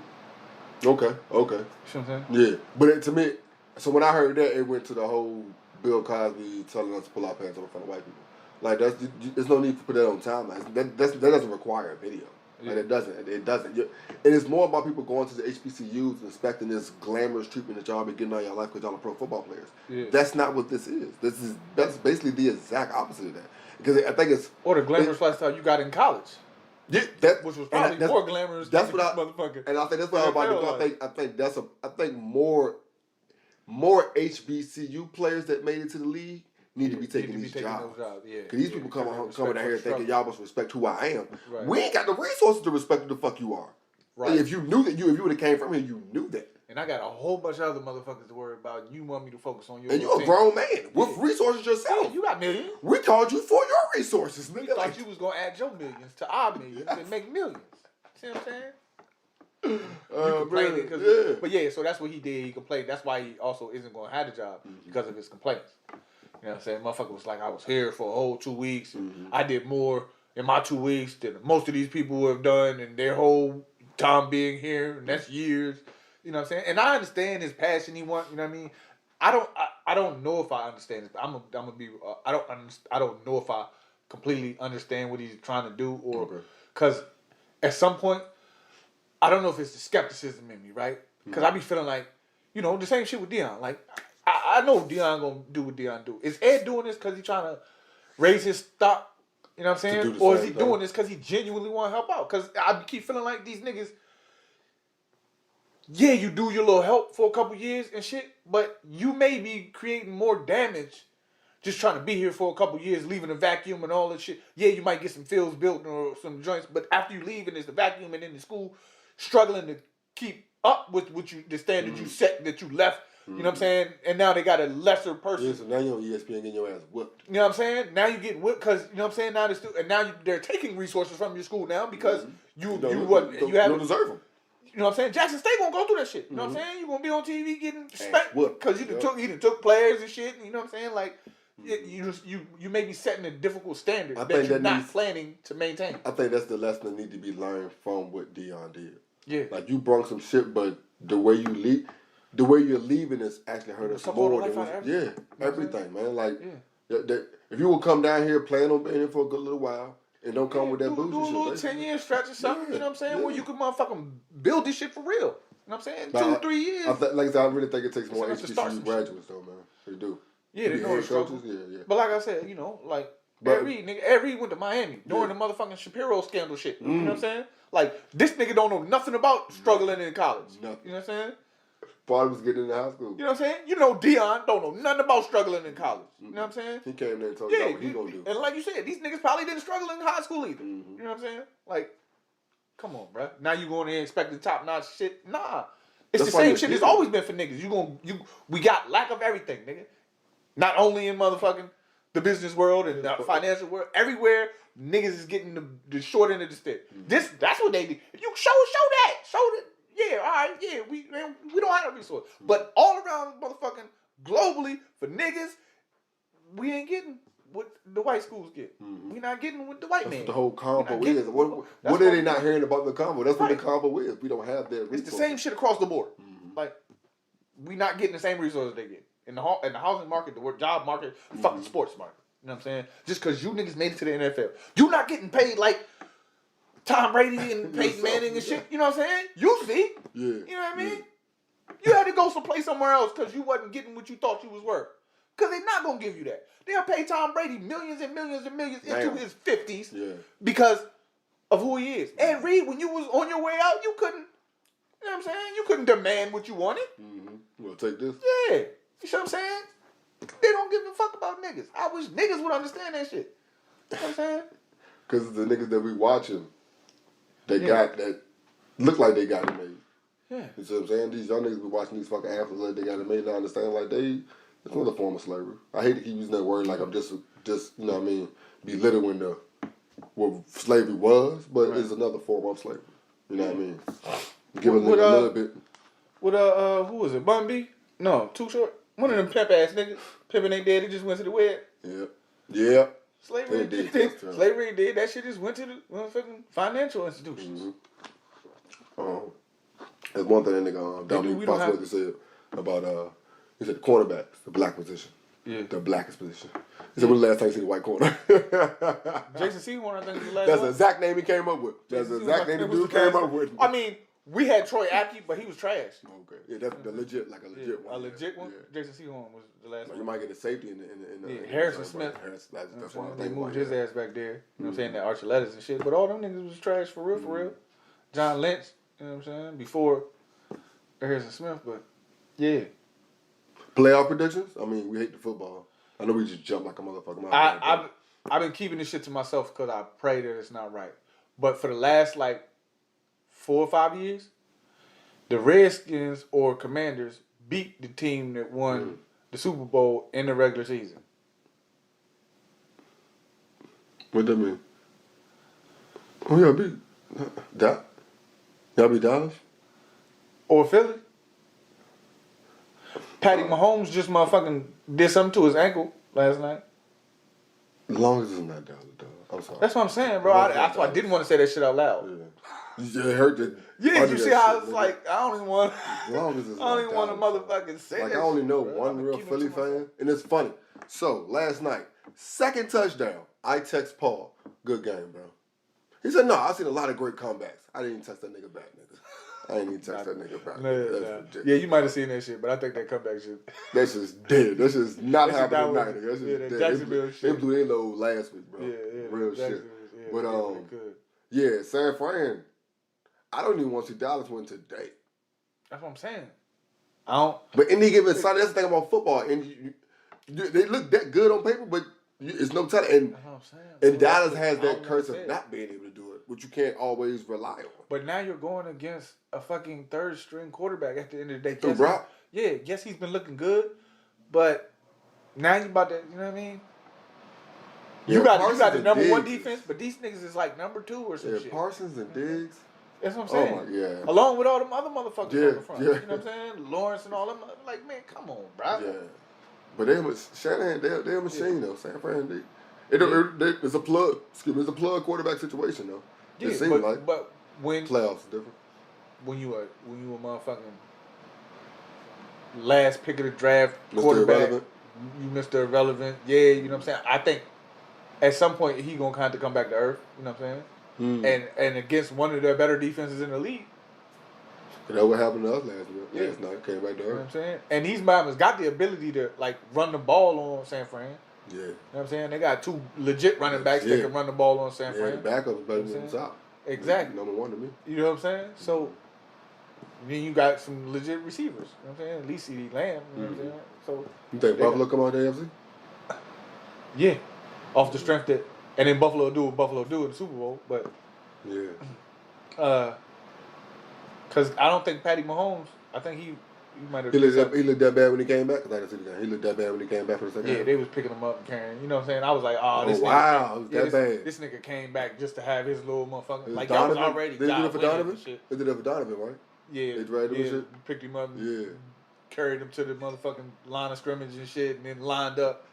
[SPEAKER 2] Okay.
[SPEAKER 1] You know what I'm saying?
[SPEAKER 2] Yeah, but to me, so when I heard that, it went to the whole Bill Cosby telling us to pull our pants up in front of white people. Like there's no need to put that on timelines. That doesn't require a video. Like it doesn't. And it's more about people going to the HBCUs and expecting this glamorous treatment that y'all been getting all your life because y'all are pro football players. Yeah. That's not what this is. That's basically the exact opposite of that. Because I think it's
[SPEAKER 1] or the glamorous lifestyle you got in college.
[SPEAKER 2] Yeah,
[SPEAKER 1] which was probably more glamorous.
[SPEAKER 2] That's what motherfucker. And I think that's what I'm about to do. I think more HBCU players that made it to the league need to be taking these jobs. Because these people coming down here thinking y'all must respect who I am. Right. We ain't got the resources to respect who the fuck you are. Right. If you knew that, if you would have came from here, you knew that.
[SPEAKER 1] And I got a whole bunch of other motherfuckers to worry about. You want me to focus on your.
[SPEAKER 2] And you're a grown man with resources yourself.
[SPEAKER 1] Yeah, you got millions.
[SPEAKER 2] We called you for your resources, nigga.
[SPEAKER 1] We thought you was gonna add your millions to our millions and make millions. See what I'm saying? You complained because, but yeah, so that's what he did. He complained. That's why he also isn't gonna have the job because of his complaints. You know what I'm saying? Motherfucker was like, I was here for a whole 2 weeks. I did more in my 2 weeks than most of these people have done in their whole time being here, and that's years. You know what I'm saying? And I understand his passion. He want, you know what I mean? I don't know if I understand it. I'm gonna be. I don't know if I completely understand what he's trying to do, or because at some point, I don't know if it's the skepticism in me, right? Because I be feeling like, you know, the same shit with Deion. Like I know Deion gonna do what Deion do. Is Ed doing this because he trying to raise his stock? You know what I'm saying? Or is he doing this because he genuinely want to help out? Because I keep feeling like these niggas. Yeah, you do your little help for a couple years and shit, but you may be creating more damage just trying to be here for a couple years, leaving a vacuum and all that shit. Yeah, you might get some fields built or some joints, but after you leave and there's the vacuum and in the school, struggling to keep up with what the standard you set that you left. You know what I'm saying? And now they got a lesser person.
[SPEAKER 2] Yeah, so now you're on ESPN getting your ass whipped.
[SPEAKER 1] You know what I'm saying? Now you get whipped because, you know what I'm saying? Now they're taking resources from your school now because you don't
[SPEAKER 2] deserve them.
[SPEAKER 1] You know what I'm saying? Jackson State gonna go through that shit. You know what I'm saying? You're gonna be on TV getting respect because he done took players and shit. You know what I'm saying? Like you may be setting a difficult standard that you're not planning to maintain.
[SPEAKER 2] I think that's the lesson that need to be learned from what Deion did.
[SPEAKER 1] Yeah,
[SPEAKER 2] like you brung some shit, but the way you're leaving is actually hurt us more than everything, man. Like if you will come down here, plan on being here for a good little while. And don't come with that bullshit.
[SPEAKER 1] Do a little 10-year stretch or something, you know what I'm saying? Where you can motherfucking build this shit for real. You know what I'm saying? 2-3 years.
[SPEAKER 2] Like I said, I really think it takes more HBCU graduates though, man. They do.
[SPEAKER 1] Yeah, they know the struggle. Yeah. But like I said, you know, like Ed Reed went to Miami during the motherfucking Shapiro scandal shit. You know what I'm saying? Like this nigga don't know nothing about struggling in college. Nothing. You know what I'm saying?
[SPEAKER 2] Probably was getting into high school.
[SPEAKER 1] You know what I'm saying? You know Deion don't know nothing about struggling in college. You know what I'm saying?
[SPEAKER 2] He came there and told you what he gonna do.
[SPEAKER 1] And like you said, these niggas probably didn't struggle in high school either. You know what I'm saying? Like, come on, bro. Now you going in and expecting top-notch shit? Nah. It's the same shit it's always been for niggas. We got lack of everything, nigga. Not only in motherfucking the business world and the financial world. Everywhere, niggas is getting the short end of the stick. That's what they do. If you show that. Show that. Yeah, all right, yeah, we don't have a resource. But all around motherfucking globally, for niggas, we ain't getting what the white schools get. We not getting what the white man.
[SPEAKER 2] What the whole combo is. What are they not hearing about the combo? That's what the combo is. We don't have that resource.
[SPEAKER 1] It's the same shit across the board. Like, we not getting the same resources they get. In the housing market, the job market, fucking sports market. You know what I'm saying? Just because you niggas made it to the NFL. You not getting paid like Tom Brady and Peyton Manning and shit. You know what I'm saying? You see.
[SPEAKER 2] Yeah.
[SPEAKER 1] You know what I mean?
[SPEAKER 2] Yeah.
[SPEAKER 1] You had to go play somewhere else because you wasn't getting what you thought you was worth. Because they're not going to give you that. They'll pay Tom Brady millions and millions and millions into his 50s because of who he is. And Reed, when you was on your way out, you couldn't, you know what I'm saying? You couldn't demand what you wanted.
[SPEAKER 2] Mm-hmm. We'll take this.
[SPEAKER 1] Yeah. You see what I'm saying? They don't give a fuck about niggas. I wish niggas would understand that shit. You know what I'm saying?
[SPEAKER 2] Because the niggas that we watching, they got that, look like they got it made.
[SPEAKER 1] Yeah.
[SPEAKER 2] You see what I'm saying? These young niggas be watching these fucking athletes like they got it made. They understand like it's another form of slavery. I hate to keep using that word like I'm just you know what I mean, belittling what slavery was, but it's another form of slavery. You know what I mean? Give a little bit.
[SPEAKER 1] With who was it? Bun B? No, Too Short. One of them pimp ass niggas. Pimping they dead. He just went to the wed.
[SPEAKER 2] Yeah.
[SPEAKER 1] Slavery did. Slavery did. That shit just went to the motherfucking financial institutions.
[SPEAKER 2] Mm-hmm. There's one thing that nigga Dominique Foxworthy said about he said the cornerbacks, the black position. Yeah. The blackest position. He said, when the last time you seen a white corner?
[SPEAKER 1] Jason Sehorn, I think, was the last
[SPEAKER 2] That's
[SPEAKER 1] one.
[SPEAKER 2] the exact name he came up with. That's the exact name the dude came up with.
[SPEAKER 1] I mean, we had Troy Apke, but he was trash.
[SPEAKER 2] Okay. Yeah, that's the legit, like a legit one.
[SPEAKER 1] A legit one? Yeah. Jason Sehorn was the last one.
[SPEAKER 2] You might get a safety in
[SPEAKER 1] Harrison Smith.
[SPEAKER 2] That's why
[SPEAKER 1] they moved his ass back there. You know what I'm saying? That Archuleta and shit. But all them niggas was trash for real. John Lynch, you know what I'm saying? Before Harrison Smith, but yeah.
[SPEAKER 2] Playoff predictions? I mean, we hate the football. I know we just jump like a motherfucker.
[SPEAKER 1] I've been keeping this shit to myself because I pray that it's not right. But for the last 4 or 5 years, the Redskins or Commanders beat the team that won the Super Bowl in the regular season.
[SPEAKER 2] What that mean? Oh, y'all beat y'all beat Dallas?
[SPEAKER 1] Or Philly? Patty Mahomes just motherfucking did something to his ankle last night.
[SPEAKER 2] As long as it's not Dallas, dog. I'm sorry.
[SPEAKER 1] That's what I'm saying, bro. That's why I didn't want to say that shit out loud.
[SPEAKER 2] Yeah. You heard that.
[SPEAKER 1] Yeah, you see how it's like, I don't even want
[SPEAKER 2] as long as it's
[SPEAKER 1] I don't even want to motherfucking say that.
[SPEAKER 2] Like, I only know one real Philly fan, and it's funny. So, last night, second touchdown, I text Paul, good game, bro. He said, no, I seen a lot of great comebacks. I didn't even text that nigga back, nigga. I ain't even text that nigga back.
[SPEAKER 1] No. Yeah, you might have seen that shit, but I think that comeback shit.
[SPEAKER 2] That's just dead. That's just not happening tonight, nigga. That's just dead.
[SPEAKER 1] Jacksonville shit.
[SPEAKER 2] They blew their load last week, bro.
[SPEAKER 1] Yeah.
[SPEAKER 2] Real shit. But, San Fran, I don't even want to see Dallas win today.
[SPEAKER 1] That's what I'm saying. I don't.
[SPEAKER 2] But any given Sunday, that's the thing about football. And they look that good on paper, but it's no telling. And,
[SPEAKER 1] that's what I'm saying.
[SPEAKER 2] And Dallas has that curse of not being able to do it, which you can't always rely on.
[SPEAKER 1] But now you're going against a fucking third string quarterback at the end of the day.
[SPEAKER 2] So, Brock?
[SPEAKER 1] Yeah, yes, he's been looking good, but now you about to, you know what I mean? You got the number one defense, but these niggas is like number 2 or some shit.
[SPEAKER 2] Parsons and Diggs.
[SPEAKER 1] That's what I'm saying.
[SPEAKER 2] Oh, my God.
[SPEAKER 1] Along with all them other motherfuckers on the front.
[SPEAKER 2] Yeah.
[SPEAKER 1] You know what I'm saying? Lawrence and all them. Like, man, come on, bro.
[SPEAKER 2] Yeah. But Shanahan, they're a machine, though. San Fran, it's a plug. Excuse me, it's a plug quarterback situation, though.
[SPEAKER 1] Yeah,
[SPEAKER 2] it seems like.
[SPEAKER 1] But when
[SPEAKER 2] playoffs is different.
[SPEAKER 1] When you a motherfucking last pick of the draft quarterback, you Mr. Irrelevant. Yeah, you know what I'm saying? I think at some point he gonna kind of come back to earth. You know what I'm saying? And against one of the better defenses in the league.
[SPEAKER 2] That's what happened to us last night. Came back to earth.
[SPEAKER 1] You know what I'm saying? And these motherfuckers got the ability to run the ball on San Fran.
[SPEAKER 2] Yeah. You
[SPEAKER 1] know what I'm saying? They got 2 legit running backs that can run the ball on San Fran.
[SPEAKER 2] The backup is better than the top.
[SPEAKER 1] Exactly.
[SPEAKER 2] Number 1 to me.
[SPEAKER 1] You know what I'm saying? So then you got some legit receivers. You know what I'm saying? At least CeeDee Lamb. You know what I'm saying? So
[SPEAKER 2] you think Buffalo come out the AFC?
[SPEAKER 1] Yeah. Off the strength that, and then Buffalo do what Buffalo do in the Super Bowl, but because I don't think Patty Mahomes. I think he might have. He
[SPEAKER 2] looked that bad when he came back. Cause I didn't see the game. He looked that bad when he came back for the second.
[SPEAKER 1] Yeah, they was picking him up and carrying. You know what I'm saying? I was like, this nigga,
[SPEAKER 2] wow, it was that bad.
[SPEAKER 1] This nigga came back just to have his little motherfucker. Like
[SPEAKER 2] Donovan?
[SPEAKER 1] that was already.
[SPEAKER 2] They did it for Donovan. They did it for Donovan, right?
[SPEAKER 1] Yeah,
[SPEAKER 2] they dragged him and shit.
[SPEAKER 1] Picked him up. And carried him to the motherfucking line of scrimmage and shit, and then lined up.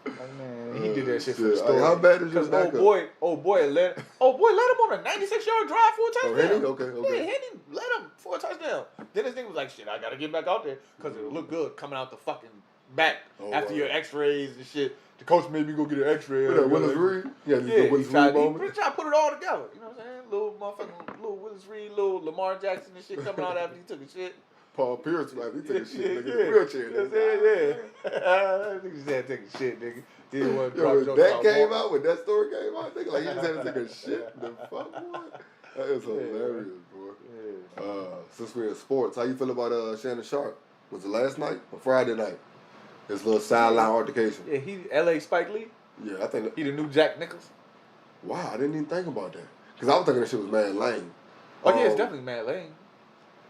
[SPEAKER 1] Like, man, he did that shit for the story.
[SPEAKER 2] How bad is his backup?
[SPEAKER 1] Old boy let him on a 96-yard drive for a touchdown.
[SPEAKER 2] Oh, Henny? Okay.
[SPEAKER 1] Yeah, Henny let him for a touchdown. Then this nigga was like, shit, I gotta get back out there because it'll look good coming out the fucking back after your x-rays and shit. The coach made me go get an X-ray.
[SPEAKER 2] Willis Reed? Yeah,
[SPEAKER 1] he tried to put it all together. You know what I'm saying? Little motherfucking, little Willis Reed, little Lamar Jackson and shit coming out after he took a shit.
[SPEAKER 2] Paul Pierce, like, he took a shit, nigga, in a wheelchair.
[SPEAKER 1] Yeah. Nigga just had to take a shit, nigga. He didn't want to drop
[SPEAKER 2] when that came out, when that story came out, nigga, like, he just had to take a shit. The fuck, boy? That is hilarious, boy. Since we're in sports, how you feel about Shannon Sharp? Was it last night or Friday night? His little sideline altercation.
[SPEAKER 1] Yeah, he L.A. Spike Lee.
[SPEAKER 2] Yeah, I think
[SPEAKER 1] he the new Jack Nicholls.
[SPEAKER 2] Wow, I didn't even think about that. Because I was thinking that shit was Mad Lane.
[SPEAKER 1] Oh, yeah, it's definitely Mad Lane.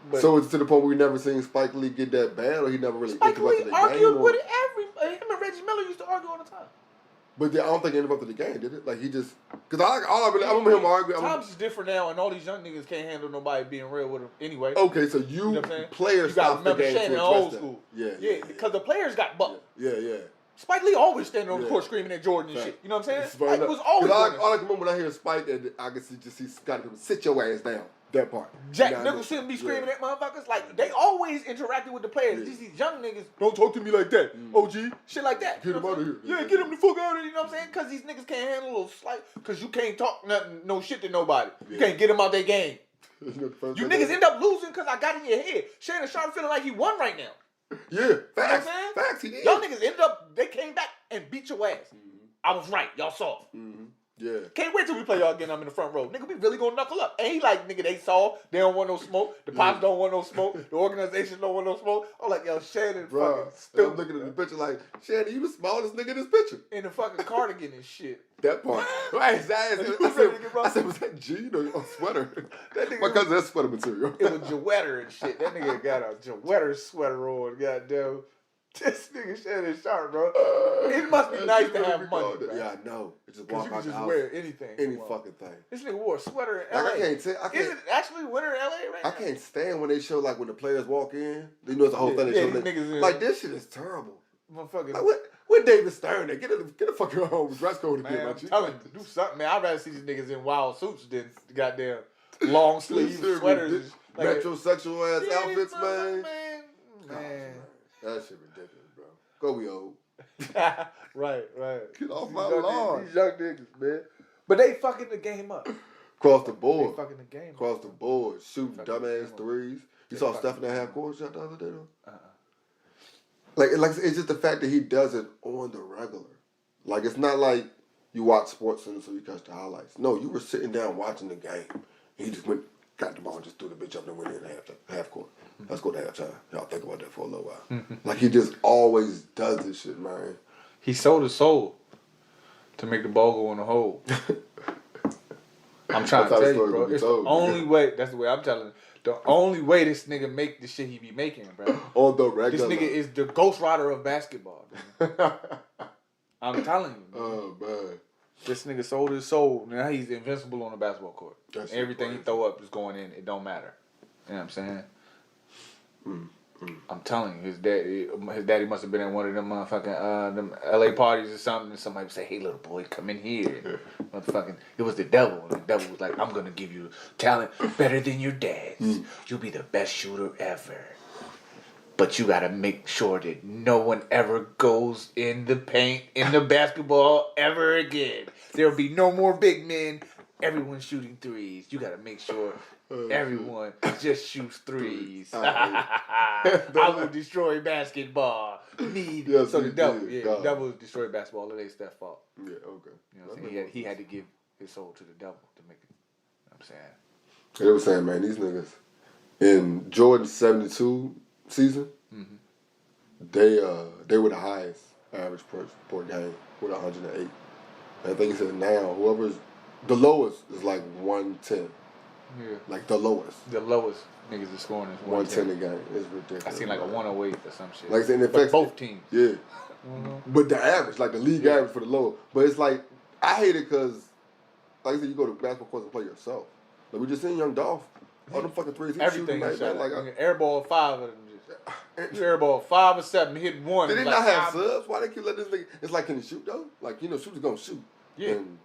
[SPEAKER 1] But
[SPEAKER 2] so it's to the point where we never seen Spike Lee get that bad, or he never really
[SPEAKER 1] Spike Lee
[SPEAKER 2] the
[SPEAKER 1] argued
[SPEAKER 2] game,
[SPEAKER 1] with him and Reggie Miller used to argue all the time.
[SPEAKER 2] But I don't think he interrupted the game, did it? Like, he just... Because I remember him arguing.
[SPEAKER 1] Times is different now, and all these young niggas can't handle nobody being real with them anyway.
[SPEAKER 2] Okay, so players stopped the game
[SPEAKER 1] Shannon
[SPEAKER 2] to
[SPEAKER 1] old school.
[SPEAKER 2] Yeah,
[SPEAKER 1] because the players got bucked.
[SPEAKER 2] Yeah.
[SPEAKER 1] Spike Lee always standing on the court screaming at Jordan and shit. You know what I'm saying? Spike was always
[SPEAKER 2] all I can remember when I hear Spike, and I can see Scottie Pippen, sit your ass down. That part.
[SPEAKER 1] Jack Nicholls shouldn't be screaming at motherfuckers. Like, they always interacted with the players. These young niggas, don't talk to me like that. OG, shit like that.
[SPEAKER 2] Get him out of here.
[SPEAKER 1] Yeah, get him the fuck out of here. You know what I'm saying? Because these niggas can't handle a little slight. Because you can't talk no shit to nobody. You can't get them out their game. You niggas end up losing because I got in your head. Shannon Sharp feeling like he won right now.
[SPEAKER 2] Yeah, facts.
[SPEAKER 1] You know what I'm saying?
[SPEAKER 2] Facts, he did.
[SPEAKER 1] Y'all niggas ended up, they came back and beat your ass. I was right. Y'all saw.
[SPEAKER 2] Yeah.
[SPEAKER 1] Can't wait till we play y'all again. I'm in the front row. Nigga, we really gonna knuckle up. And he like, nigga, they saw. They don't want no smoke. The Pops don't want no smoke. The organization don't want no smoke. I'm like, yo, Shannon fucking stupid.
[SPEAKER 2] I'm looking at the picture like, Shannon, you the smallest nigga in this picture.
[SPEAKER 1] In the fucking cardigan and shit.
[SPEAKER 2] That part. Right, I said, was that jean or sweater? My cousin, that's sweater material.
[SPEAKER 1] It was Jewetter and shit. That nigga got a Jewetter sweater on. Goddamn. This nigga Shannon Sharp, bro. It must be nice to have money, bro.
[SPEAKER 2] Yeah, I know. It just
[SPEAKER 1] walk out the house. Wear anything.
[SPEAKER 2] Any fucking thing.
[SPEAKER 1] This nigga wore a sweater in LA.
[SPEAKER 2] I can't tell.
[SPEAKER 1] Is it actually winter in LA right now?
[SPEAKER 2] I can't stand when they show, like, when the players walk in. You know, it's a whole thing. They show like, this shit is terrible.
[SPEAKER 1] Motherfucker.
[SPEAKER 2] Like, what David Stern at? Get the fucking home dress code again,
[SPEAKER 1] man. I'm telling you, do something, man. I'd rather see these niggas in wild suits than goddamn long sleeve sweaters.
[SPEAKER 2] Like metrosexual ass outfits, man.
[SPEAKER 1] Man.
[SPEAKER 2] That shit ridiculous. Go, we old.
[SPEAKER 1] Right.
[SPEAKER 2] Get off my lawn.
[SPEAKER 1] These young niggas, man. But they fucking the game up.
[SPEAKER 2] Across the board.
[SPEAKER 1] They fucking the game
[SPEAKER 2] Across the board. Shooting dumbass threes. You saw Stephen at half court shot the other day, though? Like, it's just the fact that he does it on the regular. Like, it's not like you watch SportsCenter so you catch the highlights. No, you were sitting down watching the game. He just got the ball and just threw the bitch up and went in half court. Let's go to halftime. Y'all think about that for a little while. Like, he just always does this shit, man.
[SPEAKER 1] He sold his soul to make the ball go in the hole. I'm trying to tell you, bro. It's the only way. That's the way I'm telling you. The only way this nigga make the shit he be making, bro.
[SPEAKER 2] On the regular.
[SPEAKER 1] This nigga is the Ghost Rider of basketball. I'm telling you. Man.
[SPEAKER 2] Oh, man.
[SPEAKER 1] This nigga sold his soul. Now he's invincible on the basketball court.
[SPEAKER 2] That's
[SPEAKER 1] everything he throw up is going in. It don't matter. You know what I'm saying? I'm telling you, his daddy must have been at one of them motherfucking them LA parties or something, and somebody would say, "Hey, little boy, come in here." Motherfucking, it was the devil, and the devil was like, "I'm gonna give you talent better than your dad's. You'll be the best shooter ever, but you gotta make sure that no one ever goes in the paint in the basketball ever again. There'll be no more big men. Everyone's shooting threes. You gotta make sure." Everyone just shoots threes. I will destroy basketball. So the devil destroyed basketball. It ain't Steph's fault.
[SPEAKER 2] Yeah, okay.
[SPEAKER 1] You know what I'm saying? He had to give his soul to the devil to make it. You know what I'm saying?
[SPEAKER 2] They were saying, man, these niggas in Jordan's 72 season, they were the highest average per game with 108. I think he said now whoever's the lowest is like 110.
[SPEAKER 1] Yeah.
[SPEAKER 2] Like the lowest.
[SPEAKER 1] The lowest niggas is scoring is
[SPEAKER 2] 110 a game. It's ridiculous.
[SPEAKER 1] I seen like a 108 or some shit.
[SPEAKER 2] Like it affects
[SPEAKER 1] both teams.
[SPEAKER 2] Yeah. But the average, like the league average for the low. But it's like, I hate it because, like I said, you go to basketball courts and play yourself. Like we just seen Young Dolph. All them fucking threes.
[SPEAKER 1] Everything
[SPEAKER 2] shooting,
[SPEAKER 1] shot.
[SPEAKER 2] like
[SPEAKER 1] airball 5 of them. You airball 5 or 7, hit one.
[SPEAKER 2] Did they not have subs? Why they keep letting this nigga? It's like, can he shoot though? Like, you know, shooters gonna shoot.
[SPEAKER 1] Yeah.
[SPEAKER 2] And,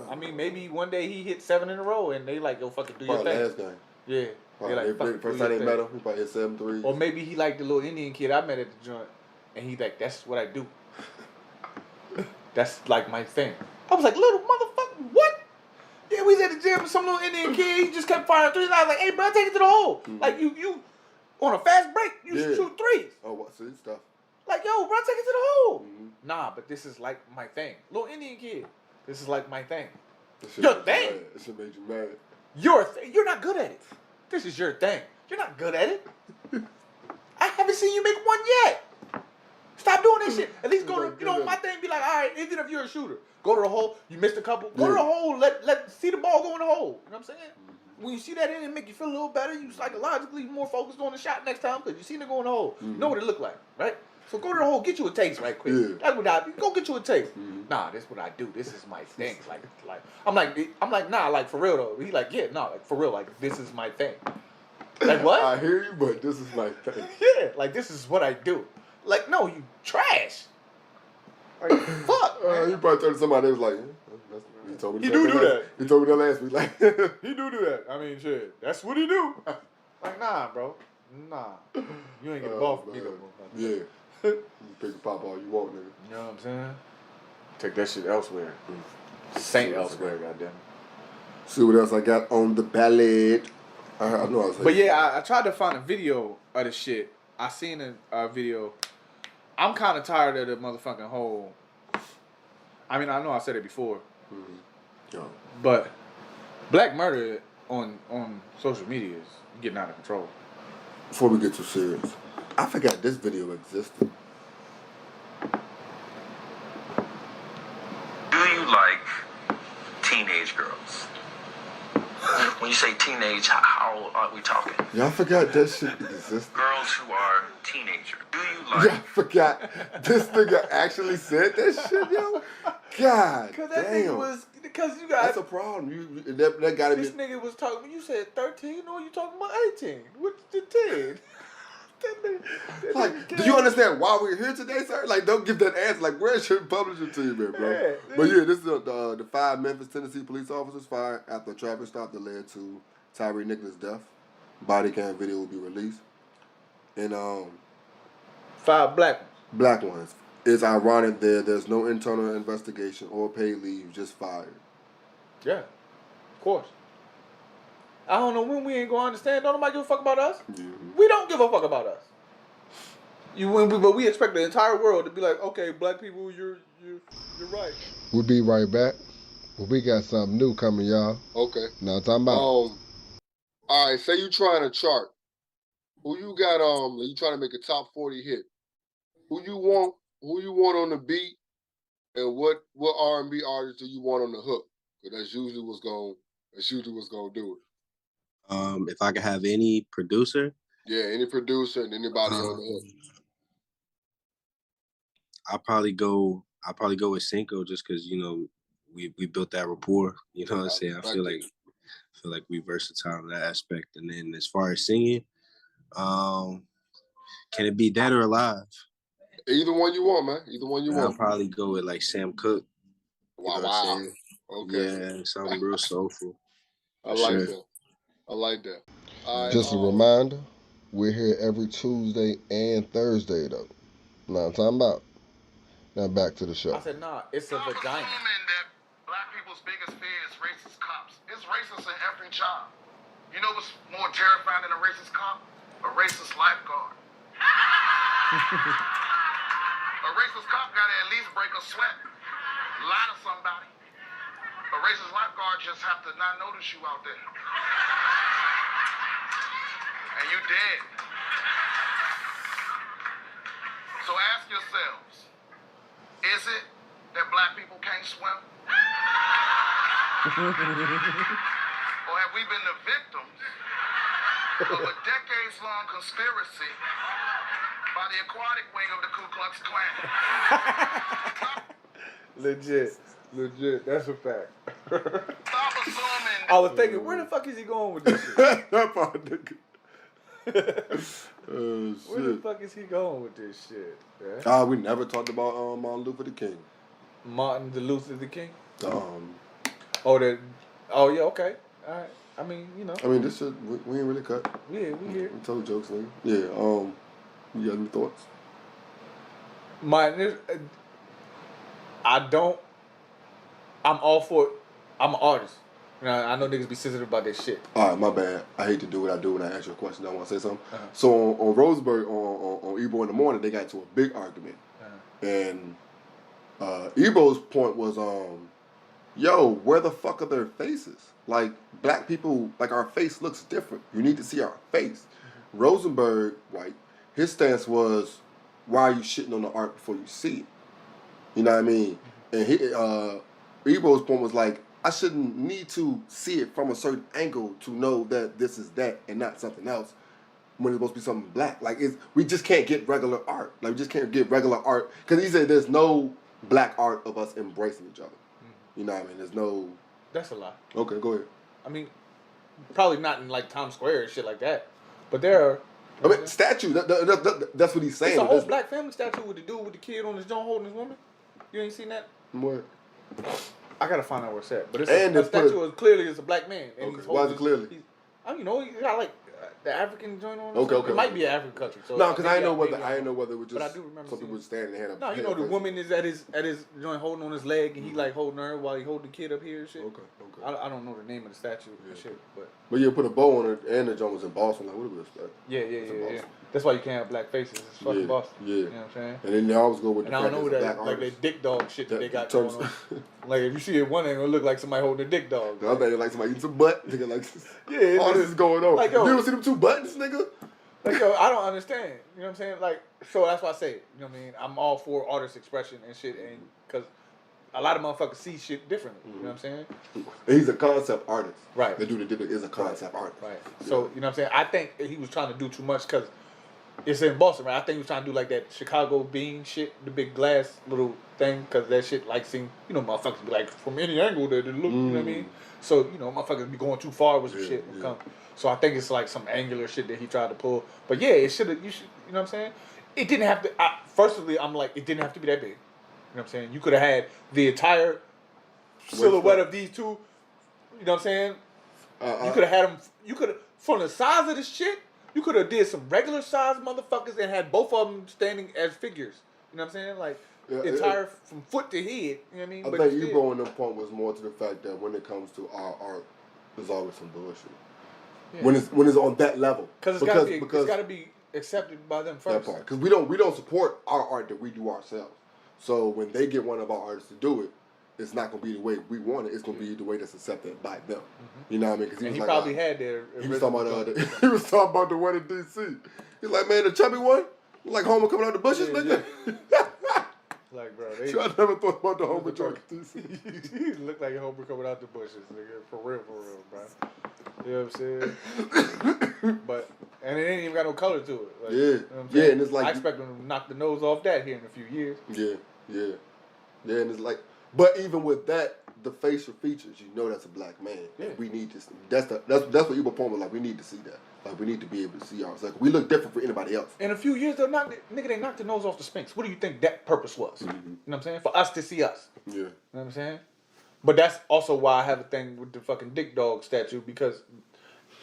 [SPEAKER 1] I mean, maybe one day he hit 7 in a row, and they like, go fucking do your thing.
[SPEAKER 2] Last game.
[SPEAKER 1] Yeah.
[SPEAKER 2] They like, first time they met him, he probably hit 7 threes.
[SPEAKER 1] Or maybe he like the little Indian kid I met at the joint, and he like, that's what I do. That's like my thing. I was like, little motherfucker, what? Yeah, we was at the gym with some little Indian kid. He just kept firing threes. I was like, hey, bro, take it to the hole. Like, you on a fast break, you shoot threes.
[SPEAKER 2] Oh, what? See, stuff.
[SPEAKER 1] Like, yo, bro, take it to the hole. Nah, but this is like my thing. Little Indian kid. This is like my thing. Your thing.
[SPEAKER 2] It should make you mad.
[SPEAKER 1] Your thing. You're not good at it. This is your thing. You're not good at it. I haven't seen you make one yet. Stop doing that shit. At least go to, my thing be like, all right, even if you're a shooter, go to the hole. You missed a couple. Go to the hole. Let see the ball go in the hole. You know what I'm saying? When you see that in it, make you feel a little better. You psychologically more focused on the shot next time because you seen it go in the hole. You know what it look like, right? So go to the hole, get you a taste right quick. Yeah. That's what I go get you a taste. Nah, this is what I do. This is my thing. Like I'm like nah, like for real though. He like yeah, nah, like for real, like this is my thing. Like what?
[SPEAKER 2] I hear you, but this is my thing.
[SPEAKER 1] Yeah, like this is what I do. Like no, you trash. Like fuck.
[SPEAKER 2] You probably told somebody that was like, he told me.
[SPEAKER 1] He do that.
[SPEAKER 2] He told me that last week. Like
[SPEAKER 1] he do that. I mean, shit, that's what he do. Like nah, bro, nah. You ain't get the ball from me though.
[SPEAKER 2] Yeah. You pick a pop all you want, nigga.
[SPEAKER 1] You know what I'm saying? Take that shit elsewhere. Saint elsewhere, goddamn.
[SPEAKER 2] See what else I got on the ballot. I know I was.
[SPEAKER 1] But yeah, I tried to find a video of the shit. I seen a video. I'm kind of tired of the motherfucking whole. I mean, I know I said it before. But black murder on social media is getting out of control.
[SPEAKER 2] Before we get too serious, I forgot this video existed.
[SPEAKER 3] Do you like teenage girls? When you say teenage, how old are we talking?
[SPEAKER 2] Y'all forgot that shit existed.
[SPEAKER 3] Girls who are teenagers. Do you like?
[SPEAKER 2] Y'all forgot this nigga actually said that shit, yo. God
[SPEAKER 1] Because that nigga was because you got.
[SPEAKER 2] That's a problem. That gotta
[SPEAKER 1] this
[SPEAKER 2] be.
[SPEAKER 1] This nigga was talking. When you said 13, or you talking about 18? What's the 10?
[SPEAKER 2] Like, do you understand why we're here today, sir? Like, don't give that answer. Like, where's your publishing team at, bro? Yeah, but yeah, this is the 5 Memphis, Tennessee police officers fired after a traffic stop that led to Tyree Nicholas' death. Body cam video will be released. And
[SPEAKER 1] 5
[SPEAKER 2] black ones. It's ironic there's no internal investigation or paid leave, just fired.
[SPEAKER 1] Yeah, of course. I don't know when we ain't gonna understand. Don't nobody give a fuck about us. We don't give a fuck about us. But we expect the entire world to be like, okay, black people, you're right.
[SPEAKER 2] We'll be right back. Well, we got something new coming, y'all. Okay. Now talking about. All right. Say you trying to chart. Who you got? You trying to make a top 40 hit. Who you want on the beat, and what R&B artist do you want on the hook? Because that's usually what's gonna do it.
[SPEAKER 4] If I could have any producer.
[SPEAKER 2] Yeah, any producer and anybody on the hook.
[SPEAKER 4] I'll probably go with Cinco just because we built that rapport. You know what I'm saying? I feel like we versatile in that aspect. And then as far as singing, can it be Dead or Alive?
[SPEAKER 2] Either one you want, man. Either one you want.
[SPEAKER 4] I'll probably go with like Sam Cooke.
[SPEAKER 2] Wow. Okay.
[SPEAKER 4] Yeah, something real soulful.
[SPEAKER 2] I like that. Just a reminder, we're here every Tuesday and Thursday, though. Now I'm talking about. Now back to the show.
[SPEAKER 1] I said, nah, it's a vagina.
[SPEAKER 3] Assuming that black people's biggest fear is racist cops. It's racist in every job. You know what's more terrifying than a racist cop? A racist lifeguard. A racist cop got to at least break a sweat, lie to somebody. A racist lifeguard just have to not notice you out there. And you dead. So ask yourselves, is it that black people can't swim? Or have we been the victims of a decades-long conspiracy by the aquatic wing of the Ku Klux Klan?
[SPEAKER 1] Legit. That's a fact.
[SPEAKER 3] Stop assuming.
[SPEAKER 1] I was thinking, where the fuck is he going with this shit?
[SPEAKER 2] That part, nigga.
[SPEAKER 1] Where the fuck is he going with this shit? Yeah?
[SPEAKER 2] We never talked about Martin Luther the King.
[SPEAKER 1] Martin Luther the King?
[SPEAKER 2] Oh,
[SPEAKER 1] yeah, okay. All right. I mean,
[SPEAKER 2] this shit, we ain't really cut.
[SPEAKER 1] Yeah, we here.
[SPEAKER 2] We told jokes, nigga. Yeah, you got any thoughts?
[SPEAKER 1] Martin, I'm all for it. I'm an artist. You know, I know niggas be sensitive about this shit.
[SPEAKER 2] All right, my bad. I hate to do what I do when I ask you a question. I want to say something. So on Roseburg, on Ebro in the morning, they got into a big argument. And Ebro's point was, yo, where the fuck are their faces? Like, black people, like, our face looks different. You need to see our face. Rosenberg, white, his stance was, why are you shitting on the art before you see it? You know what I mean? And Ebro's point was like, I shouldn't need to see it from a certain angle to know that this is that and not something else when it's supposed to be something black. Like, we just can't get regular art. Like, we just can't get regular art. Because he said there's no black art of us embracing each other. You know what I mean? There's no...
[SPEAKER 1] That's a lie.
[SPEAKER 2] Okay, go ahead.
[SPEAKER 1] I mean, probably not in, like, Times Square and shit like that. But there are...
[SPEAKER 2] I mean, statue. That's what he's saying.
[SPEAKER 1] It's a whole black family statue with the dude with the kid on his joint holding his woman. You ain't seen that?
[SPEAKER 2] What?
[SPEAKER 1] I gotta find out where it's at. But it's a statue is clearly it's a black man. And
[SPEAKER 2] okay. Why is it clearly?
[SPEAKER 1] I don't know. He got like the African joint on.
[SPEAKER 2] Okay.
[SPEAKER 1] It might be an African country. So
[SPEAKER 2] no, because I didn't know whether it was just.
[SPEAKER 1] But I do remember
[SPEAKER 2] some people were standing there.
[SPEAKER 1] No, you know the woman is at his joint holding on his leg, and he like holding her while he holding the kid up here and shit.
[SPEAKER 2] Okay.
[SPEAKER 1] I don't know the name of the statue and shit,
[SPEAKER 2] but you put a bow on it, and the joint was in Boston. Like, what do we expect?
[SPEAKER 1] Yeah. That's why you can't have black faces. It's fucking Boston.
[SPEAKER 2] Yeah.
[SPEAKER 1] You know what I'm saying?
[SPEAKER 2] And then they always go with
[SPEAKER 1] the fact that black like that dick dog shit that they got going on. Like if you see it one angle, it look like somebody holding a dick dog.
[SPEAKER 2] The other thing, like somebody eating some butt. Nigga, like all this is going on. Like, yo, you ever see them two buttons, nigga?
[SPEAKER 1] Like, yo, I don't understand. You know what I'm saying? Like, so that's why I say, you know what I mean? I'm all for artist expression and shit, and because a lot of motherfuckers see shit differently. You know what I'm saying?
[SPEAKER 2] He's a concept artist.
[SPEAKER 1] Right.
[SPEAKER 2] The dude that did it is a concept artist.
[SPEAKER 1] Right. Yeah. So, you know what I'm saying? I think he was trying to do too much because it's in Boston, right? I think he was trying to do like that Chicago bean shit, the big glass little thing, because that shit like seem, you know, motherfuckers be like, from any angle that it look, you know what I mean? So, you know, motherfuckers be going too far with some shit. So I think it's like some angular shit that he tried to pull. But yeah, you know what I'm saying? It didn't have to, firstly, I'm like, it didn't have to be that big. You know what I'm saying? You could have had the entire silhouette of these two, you know what I'm saying? You could have had them, from the size of the shit, you could have did some regular size motherfuckers and had both of them standing as figures. You know what I'm saying? Like, entire from foot to head. You know what I mean?
[SPEAKER 2] I think Ebro in the point was more to the fact that when it comes to our art, there's always some bullshit. Yeah. When it's on that level. Because
[SPEAKER 1] it's got to be accepted by them first.
[SPEAKER 2] That part. Because we don't support our art that we do ourselves. So when they get one of our artists to do it, it's not going to be the way we want it. It's going to be the way that's accepted by them. You know what I mean?
[SPEAKER 1] Because he probably had their.
[SPEAKER 2] He was talking about the one in D.C. He's like, man, the chubby one, like Homer coming out the bushes, nigga.
[SPEAKER 1] Like, bro,
[SPEAKER 2] I never thought about the Homer joke in D.C.
[SPEAKER 1] He looked like a Homer coming out the bushes, nigga. For real, bro. You know what I'm saying? But and it ain't even got no color to it. Like, you know what I'm saying?
[SPEAKER 2] And it's like
[SPEAKER 1] I expect them to knock the nose off that here in a few years.
[SPEAKER 2] Yeah, and it's like, but even with that, the facial features, you know, that's a black man.
[SPEAKER 1] Yeah.
[SPEAKER 2] We need to. That's what Ebro point was like. We need to see that. Like, we need to be able to see ours. Like, we look different for anybody else.
[SPEAKER 1] In a few years, they knocked the nose off the Sphinx. What do you think that purpose was? You know what I'm saying? For us to see us.
[SPEAKER 2] Yeah.
[SPEAKER 1] You know what I'm saying? But that's also why I have a thing with the fucking dick dog statue, because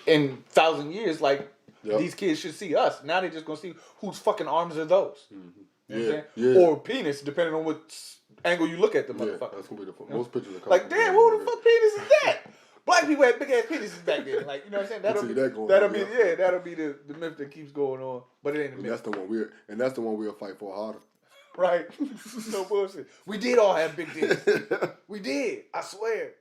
[SPEAKER 1] in 1,000 years, like, these kids should see us. Now they're just gonna see whose fucking arms are those. You know what I'm saying?
[SPEAKER 2] Yeah.
[SPEAKER 1] Or penis, depending on what angle you look at the motherfucker.
[SPEAKER 2] That's gonna be the most pictures.
[SPEAKER 1] Like, damn, who the fuck penis is that? Black people had big ass penises back then. Like, you know what I'm saying? That'll be the myth that keeps going on. But it ain't a myth.
[SPEAKER 2] That's the one we'll fight for harder.
[SPEAKER 1] Right. No bullshit. We did all have big dicks. We did. I swear.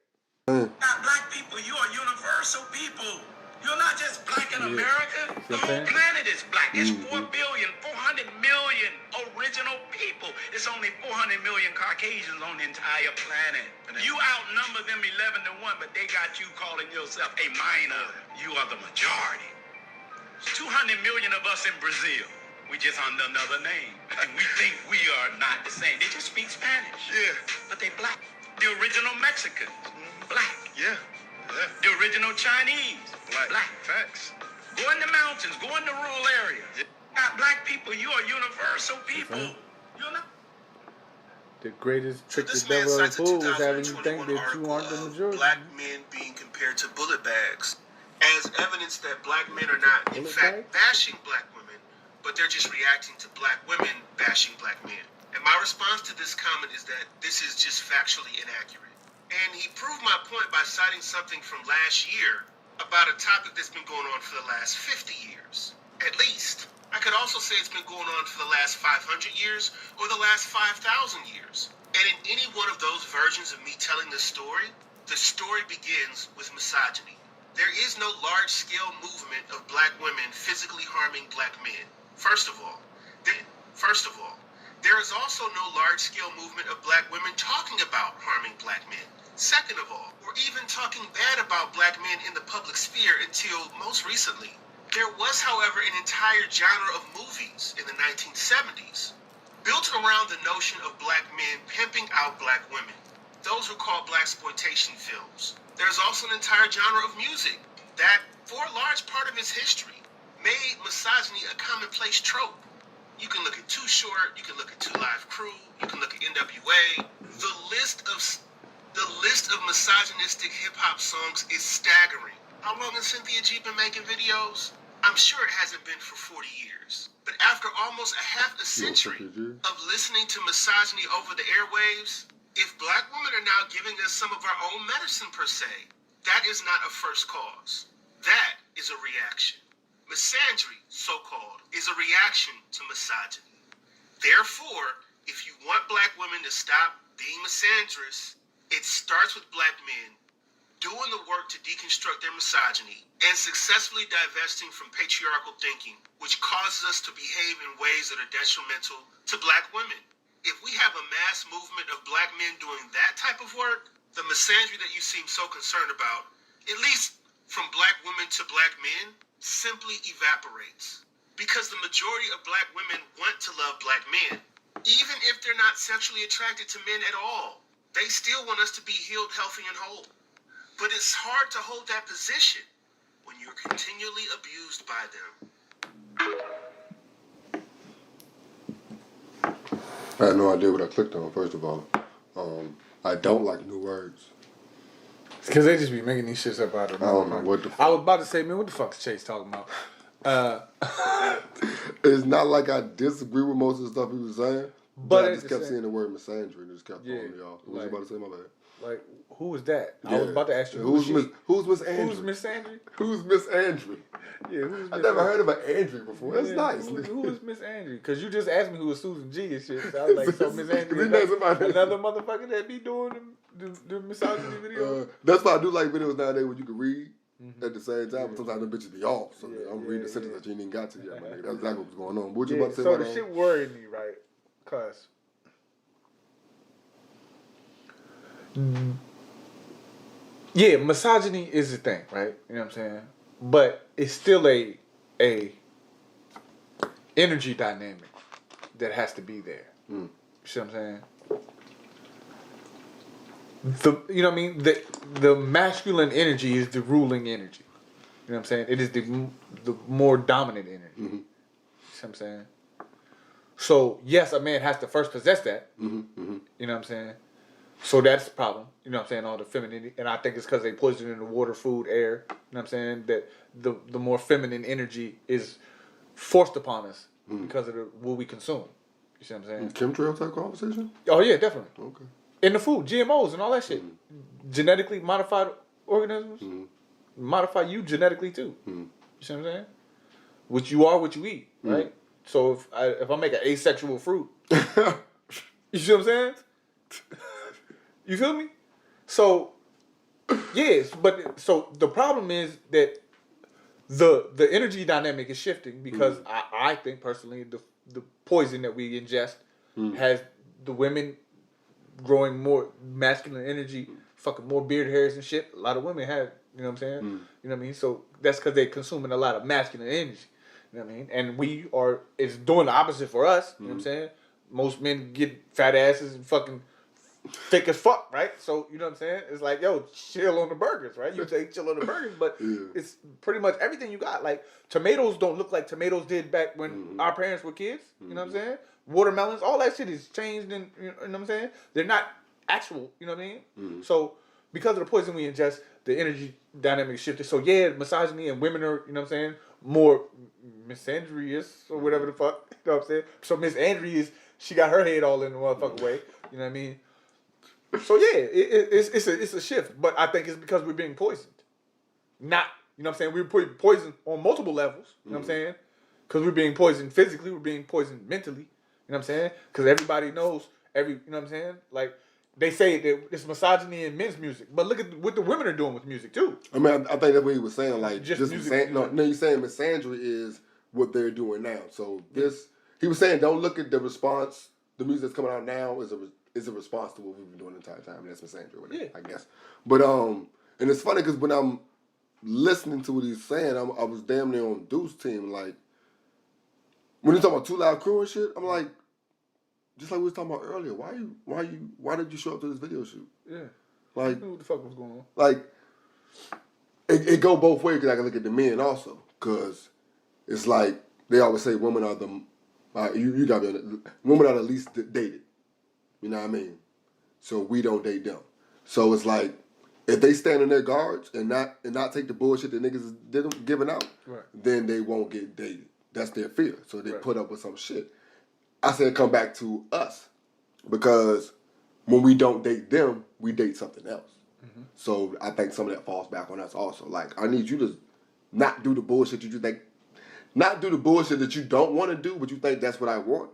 [SPEAKER 3] Black people, you are universal people. You're not just black in America. The whole planet is black. It's 4 billion, 400 million original people. It's only 400 million Caucasians on the entire planet. You outnumber them 11 to 1, but they got you calling yourself a minor. You are the majority. 200 million of us in Brazil. We just under another name. And we think we are not the same. They just speak Spanish. Yeah. But they black. The original Mexicans, black. Yeah. The original Chinese, black. Facts. Go in the mountains, go in the rural areas. Black people, you are universal people. You're not.
[SPEAKER 1] The greatest trick the devil ever pulled was having you think that you aren't the majority.
[SPEAKER 5] Black men being compared to bullet bags as evidence that black men are not, in fact, bashing black women, but they're just reacting to black women bashing black men. And my response to this comment is that this is just factually inaccurate. And he proved my point by citing something from last year about a topic that's been going on for the last 50 years, at least. I could also say it's been going on for the last 500 years or the last 5,000 years. And in any one of those versions of me telling the story begins with misogyny. There is no large-scale movement of black women physically harming black men. First of all, there is also no large-scale movement of black women talking about harming black men. Second of all, or even talking bad about black men in the public sphere until most recently. There was, however, an entire genre of movies in the 1970s built around the notion of black men pimping out black women. Those were called blaxploitation films. There's also an entire genre of music that, for a large part of its history, made misogyny a commonplace trope. You can look at Too Short, you can look at Two Live Crew, you can look at NWA. The list of misogynistic hip-hop songs is staggering. How long has Cynthia G been making videos? I'm sure it hasn't been for 40 years. But after almost a half a century of listening to misogyny over the airwaves, if black women are now giving us some of our own medicine per se, that is not a first cause. That is a reaction. Misandry, so-called, is a reaction to misogyny. Therefore, if you want black women to stop being misandrous, it starts with black men doing the work to deconstruct their misogyny and successfully divesting from patriarchal thinking, which causes us to behave in ways that are detrimental to black women. If we have a mass movement of black men doing that type of work, the misandry that you seem so concerned about, at least from black women to black men, simply evaporates. Because the majority of black women want to love black men. Even if they're not sexually attracted to men at all, they still want us to be healed, healthy, and whole. But it's hard to hold that position when you're continually abused by them.
[SPEAKER 2] I had no idea what I clicked on, first of all. I don't like new words.
[SPEAKER 1] Because they just be making these shits up out of
[SPEAKER 2] I don't know what the fuck.
[SPEAKER 1] I was about to say, man, what the fuck is Chase talking about?
[SPEAKER 2] It's not like I disagree with most of the stuff he was saying, but I just kept seeing the word misandry and just kept throwing me off. What was you about to say, my bad?
[SPEAKER 1] Like, who was that? Yeah. I was about to ask you, who's Miss Andrew? Who's Miss Andrew?
[SPEAKER 2] Who's Miss Andrew?
[SPEAKER 1] Yeah, who's Miss
[SPEAKER 2] I never heard of an Andrew before. That's nice.
[SPEAKER 1] Who is Miss Andrew? Because you just asked me who was Susan G and shit. So I was like, so Miss Andrew is another motherfucker that be doing the misogyny videos?
[SPEAKER 2] That's why I do like videos nowadays where you can read at the same time, but sometimes them bitches be off. So I'm reading the sentence that you ain't even got to yet, my nigga. That's exactly what's going on. What you about to say
[SPEAKER 1] so
[SPEAKER 2] about
[SPEAKER 1] the shit worried me, right? Because yeah, misogyny is a thing, right? You know what I'm saying? But it's still a energy dynamic that has to be there. You see what I'm saying? You know what I mean? The masculine energy is the ruling energy. You know what I'm saying? It is the more dominant energy. You see what I'm saying? So yes, a man has to first possess that. You know what I'm saying? So that's the problem. You know what I'm saying? All the femininity. And I think it's because they poison in the water, food, air. You know what I'm saying? That the more feminine energy is forced upon us because of what we consume. You see what I'm saying?
[SPEAKER 2] Chemtrail type conversation?
[SPEAKER 1] Oh, yeah, definitely.
[SPEAKER 2] Okay.
[SPEAKER 1] In the food, GMOs and all that shit. Genetically modified organisms modify you genetically too. You see what I'm saying? Which you are what you eat, right? So if I make an asexual fruit, you see what I'm saying? You feel me? So, yes, but so the problem is that the energy dynamic is shifting because I think personally the poison that we ingest has the women growing more masculine energy, fucking more beard hairs and shit. A lot of women have, you know what I'm saying? You know what I mean? So that's because they're consuming a lot of masculine energy. You know what I mean? And it's doing the opposite for us. You know what I'm saying? Most men get fat asses and fucking thick as fuck, right? So, you know what I'm saying? It's like, yo, chill on the burgers, right? You say chill on the burgers, but it's pretty much everything you got. Like, tomatoes don't look like tomatoes did back when our parents were kids. You know what I'm saying? Watermelons, all that shit is changed, and you know what I'm saying? They're not actual, you know what I mean? So, because of the poison we ingest, the energy dynamic shifted. So, yeah, misogyny and women are, you know what I'm saying, more misandrous or whatever the fuck, you know what I'm saying? So, misandry is she got her head all in the motherfucking way. You know what I mean? So yeah, it's a shift, but I think it's because we're being poisoned. Not, you know what I'm saying? We're poisoned on multiple levels. You know what I'm saying? Because we're being poisoned physically, we're being poisoned mentally. You know what I'm saying? Because everybody knows you know what I'm saying? Like, they say that it's misogyny in men's music, but look at what the women are doing with music too.
[SPEAKER 2] I mean, I think that's what he was saying. Like,
[SPEAKER 1] just music.
[SPEAKER 2] No, you're saying misandry is what they're doing now. So he was saying, don't look at the response. The music that's coming out now is a response to what we've been doing the entire time. And that's misandry, whatever, I guess. But and it's funny because when I'm listening to what he's saying, I was damn near on Deuce's team. Like, when he's talking about Too Loud Crew and shit, I'm like, just like we was talking about earlier, why did you show up to this video shoot?
[SPEAKER 1] Yeah.
[SPEAKER 2] Like,
[SPEAKER 1] I knew what the fuck was going on.
[SPEAKER 2] Like, it go both ways because I can look at the men also. Because it's like, they always say women are you got me, women are the least dated. You know what I mean? So we don't date them. So it's like, if they stand in their guards and not take the bullshit that niggas is giving out, then they won't get dated. That's their fear. So they put up with some shit. I said come back to us. Because when we don't date them, we date something else. Mm-hmm. So I think some of that falls back on us also. Like, I need you to not do the bullshit that you think, not do the bullshit that you don't want to do, but you think that's what I want.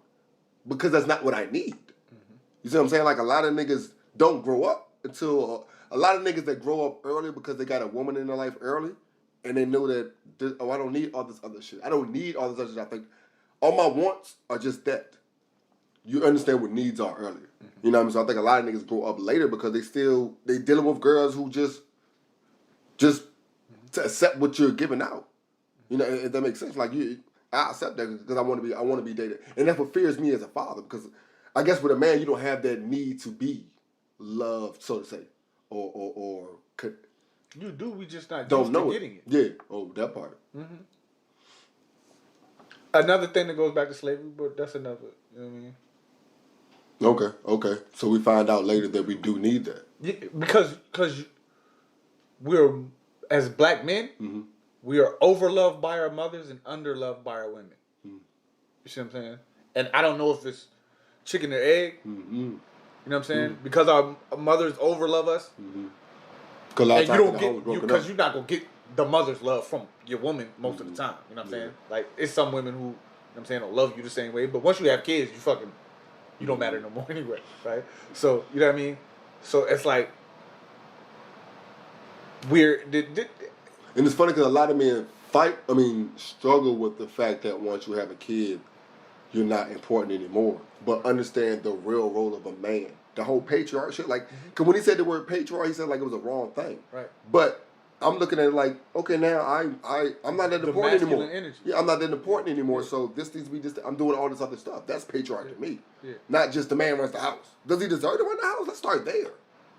[SPEAKER 2] Because that's not what I need. Mm-hmm. You see what I'm saying? Like, a lot of niggas don't grow up until... a lot of niggas that grow up early because they got a woman in their life early, and they know that, I don't need all this other shit. I don't need all this other shit. I think all my wants are just that. You understand what needs are earlier. Mm-hmm. You know what I mean? So I think a lot of niggas grow up later because they dealing with girls who just to accept what you're giving out. You know, if that makes sense. Like, I accept that because I want to be dated. And that's what fears me as a father, because I guess with a man, you don't have that need to be loved, so to say. Or
[SPEAKER 1] you do, we just not
[SPEAKER 2] don't
[SPEAKER 1] used
[SPEAKER 2] know
[SPEAKER 1] to getting it.
[SPEAKER 2] Yeah, that part.
[SPEAKER 1] Mm-hmm. Another thing that goes back to slavery, but that's another, you know what I mean?
[SPEAKER 2] Okay. So we find out later that we do need that.
[SPEAKER 1] Yeah, because we're, as black men, we are overloved by our mothers and underloved by our women. Mm-hmm. You see what I'm saying? And I don't know if it's chicken or egg. Mm-hmm. You know what I'm saying? Mm-hmm. Because our mothers overlove us. Mm-hmm. Because you're not going to get the mother's love from your woman most of the time. You know what I'm saying? Like, it's some women who, you know what I'm saying, don't love you the same way. But once you have kids, you don't matter no more anyway, right? So, you know what I mean? So, it's like,
[SPEAKER 2] and it's funny because a lot of men struggle with the fact that once you have a kid, you're not important anymore. But understand the real role of a man. The whole patriarch shit, like, because when he said the word patriarch, he said like it was a wrong thing.
[SPEAKER 1] Right.
[SPEAKER 2] But I'm looking at it like, okay, now I'm not that important anymore.
[SPEAKER 1] Energy.
[SPEAKER 2] Yeah, I'm not that important anymore. Yeah. So this needs to be just, I'm doing all this other stuff. That's patriarch to me. Yeah. Not just the man runs the house. Does he deserve to run the house? Let's start there.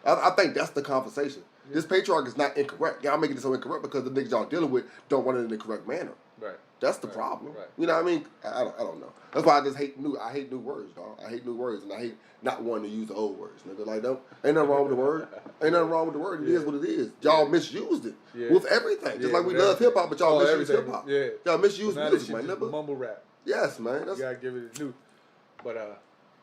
[SPEAKER 2] I think that's the conversation. Yeah. This patriarch is not incorrect. Y'all making it so incorrect because the niggas y'all dealing with don't run it in the correct manner.
[SPEAKER 1] Right.
[SPEAKER 2] That's the problem. Right. You know what I mean? I don't know. That's why I just hate new words, dog. I hate new words, and I hate not wanting to use the old words. Nigga, like, ain't nothing wrong with the word. Ain't nothing wrong with the word. It is what it is. Y'all misused it with everything. Just like we love hip hop, but y'all misuse hip hop. Yeah. Y'all misuse music, man.
[SPEAKER 1] Mumble rap.
[SPEAKER 2] Yes, man.
[SPEAKER 1] You gotta give it a new. But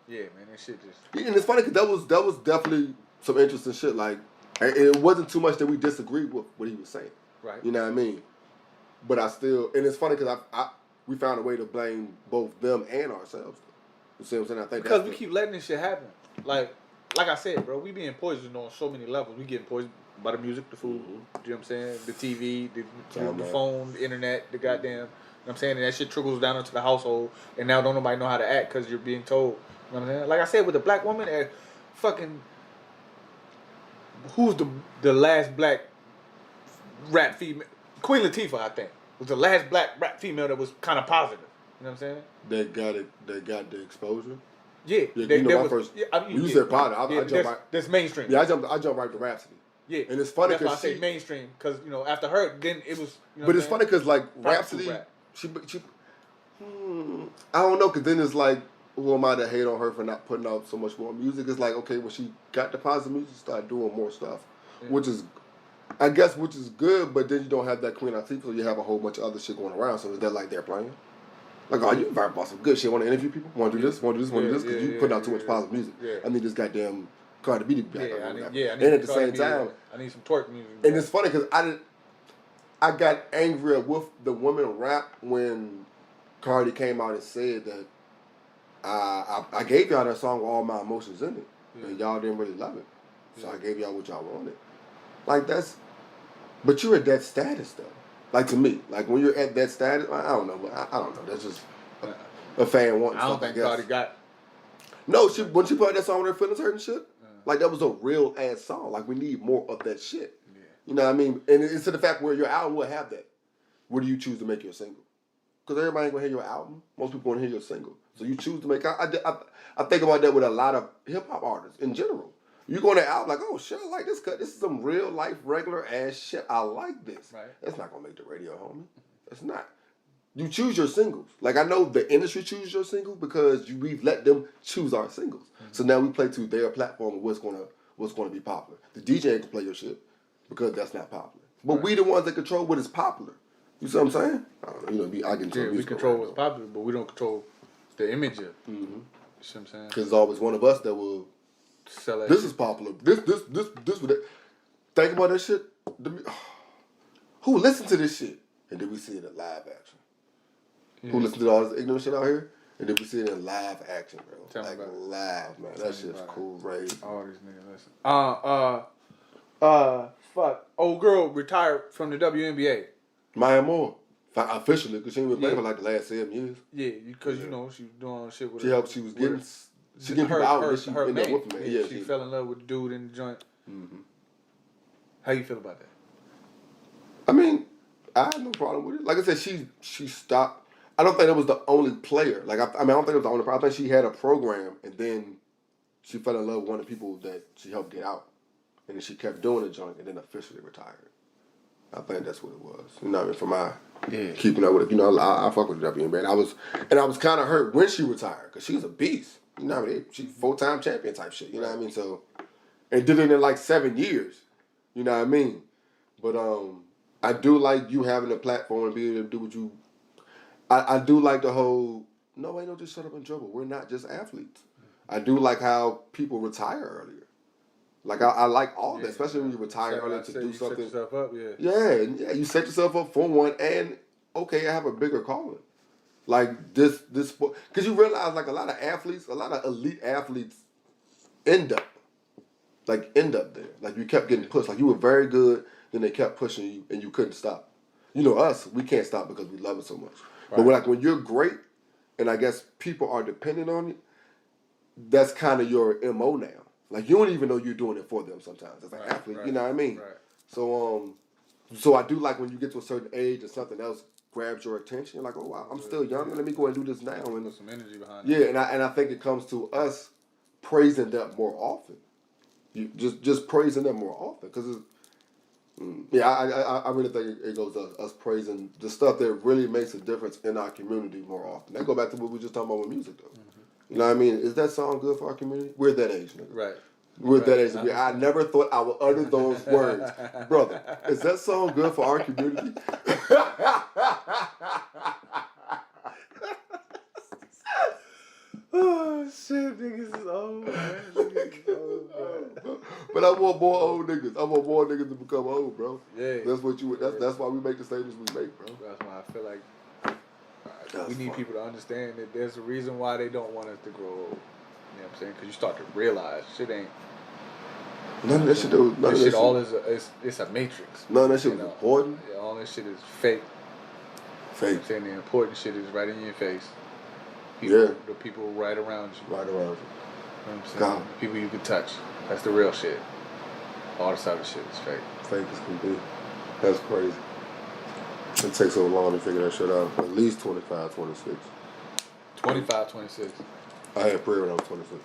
[SPEAKER 1] yeah, man, that shit just.
[SPEAKER 2] And it's funny because that was definitely some interesting shit. Like, it wasn't too much that we disagreed with what he was saying.
[SPEAKER 1] Right.
[SPEAKER 2] You know what I mean? But I still, and it's funny because we found a way to blame both them and ourselves. You see what I'm saying? I think
[SPEAKER 1] because we keep letting this shit happen. Like I said, bro, we being poisoned on so many levels. We getting poisoned by the music, the food, you know what I'm saying? The TV, the phone, the internet, the goddamn, you know what I'm saying? And that shit trickles down into the household, and now don't nobody know how to act because you're being told. You know what I'm saying? Like I said, with the black woman, fucking, who's the last black rap female? Queen Latifah, I think, was the last black rap female that was kind of positive. You know what I'm saying?
[SPEAKER 2] They got the exposure.
[SPEAKER 1] Yeah.
[SPEAKER 2] First. Yeah, you said positive. I jumped right.
[SPEAKER 1] That's mainstream.
[SPEAKER 2] Yeah, I jumped right to Rhapsody.
[SPEAKER 1] Yeah.
[SPEAKER 2] And it's funny
[SPEAKER 1] because that's why I say mainstream, because after her, then it was.
[SPEAKER 2] But it's funny because like Rhapsody, she I don't know, because then it's like, who am I to hate on her for not putting out so much more music? It's like, okay, when she got the positive music, she started doing more stuff, which is good, but then you don't have that Queen Latifah, so you have a whole bunch of other shit going around. So is that like they're playing? Like, oh, you rap about some good shit. Want to interview people? Want to do this? Want to do this? Want to do this? Because you putting out too much positive music.
[SPEAKER 1] Yeah.
[SPEAKER 2] I need this goddamn Cardi B to be back.
[SPEAKER 1] I need
[SPEAKER 2] and at the same time,
[SPEAKER 1] I need some twerk music.
[SPEAKER 2] And it's funny because I got angry with the women rap when Cardi came out and said that I gave y'all that song with all my emotions in it, and y'all didn't really love it, so I gave y'all what y'all wanted. Like but you're at that status though. Like to me, like when you're at that status, I don't know. I don't know. That's just a fan wanting.
[SPEAKER 1] I don't think Cardi got.
[SPEAKER 2] No, when she put out that song with her feelings hurt and shit, like that was a real ass song. Like we need more of that shit. Yeah. You know what I mean? And it's to the fact where your album will have that. Where do you choose to make your single? Because everybody ain't gonna hear your album. Most people want to hear your single. So you choose to make. I think about that with a lot of hip hop artists in general. You go on the album like, oh shit, I like this cut. This is some real life, regular ass shit. I like this. Right. That's not gonna make the radio, homie. It's not. You choose your singles. Like I know the industry chooses your single because we've let them choose our singles. Mm-hmm. So now we play to their platform of what's gonna be popular. The DJ ain't gonna play your shit because that's not popular. But we the ones that control what is popular. You see what I'm saying? I don't know. You know, I can
[SPEAKER 1] we control what's popular, but we don't control the image of it. Mm-hmm. You see what I'm saying?
[SPEAKER 2] Because there's always one of us that will
[SPEAKER 1] sell that.
[SPEAKER 2] This is popular. This with that. Think about that shit. Who listened to this shit? And then we see it in live action. Yeah. Who listened to all this ignorant shit out here? And then we see it in live action, bro.
[SPEAKER 1] Tell
[SPEAKER 2] like live, man. That shit's cool, right?
[SPEAKER 1] All these niggas listen. Fuck. Old girl retired from the WNBA.
[SPEAKER 2] Maya Moore. Officially, because she ain't been playing for like the last 7 years.
[SPEAKER 1] Yeah, because you know she was doing shit with
[SPEAKER 2] her. She was getting people out and she ended up with him.
[SPEAKER 1] Yeah, she fell in love with the dude in the joint. Mm-hmm. How you feel about that?
[SPEAKER 2] I mean, I have no problem with it. Like I said, she stopped. I don't think it was the only player. Like I don't think it was the only player. I think she had a program and then she fell in love with one of the people that she helped get out. And then she kept doing the joint and then officially retired. I think that's what it was. You know what I mean? For my keeping up with it. You know, I fuck with the WNBA. And I was kind of hurt when she retired because she's a beast. You know what I mean? She's 4-time champion type shit. You know what I mean? So, and did it in like 7 years. You know what I mean? But I do like you having a platform and being able to do what you. I do like the whole. No, ain't no just shut up and dribble. We're not just athletes. I do like how people retire earlier. Like I like all that, especially when you retire early to do something.
[SPEAKER 1] Set yourself up,
[SPEAKER 2] yeah, you set yourself up for one, and okay, I have a bigger calling. Like this sport, because you realize like a lot of elite athletes end up there. Like you kept getting pushed. Like you were very good, then they kept pushing you, and you couldn't stop. You know us, we can't stop because we love it so much. Right. But when you're great, and I guess people are dependent on you, that's kind of your MO now. Like, you don't even know you're doing it for them sometimes as an athlete. You know what I mean? Right. So I do like when you get to a certain age and something else grabs your attention. You're like, oh, wow, I'm still young. Let me go and do this now. And
[SPEAKER 1] there's some energy behind it.
[SPEAKER 2] Yeah, and I think it comes to us praising them more often. You just praising them more often. Because, I really think it goes to us praising the stuff that really makes a difference in our community more often. That go back to what we were just talking about with music, though. Mm-hmm. You know what I mean? Is that song good for our community? We're that age, nigga.
[SPEAKER 1] Right.
[SPEAKER 2] We're that age. I never thought I would utter those words. Brother, is that song good for our community?
[SPEAKER 1] Oh, shit, niggas is old, man. Niggas is old, bro.
[SPEAKER 2] But I want more old niggas. I want more niggas to become old, bro.
[SPEAKER 1] Yeah.
[SPEAKER 2] That's why we make the statements we make, bro.
[SPEAKER 1] That's why I feel like we need people to understand that there's a reason why they don't want us to grow old. You know what I'm saying? Because you start to realize shit ain't.
[SPEAKER 2] None of that shit.
[SPEAKER 1] It's a matrix.
[SPEAKER 2] None of that shit was important.
[SPEAKER 1] Yeah, all that shit is fake.
[SPEAKER 2] Fake.
[SPEAKER 1] You know I'm saying the important shit is right in your face. The people right around you.
[SPEAKER 2] Right around you.
[SPEAKER 1] You know what I'm saying? The people you can touch. That's the real shit. All this other shit is fake.
[SPEAKER 2] Fake as can be. That's crazy. It takes so long to figure that shit out. At least 25, 26.
[SPEAKER 1] 25, 26.
[SPEAKER 2] I had prayer when I was 26.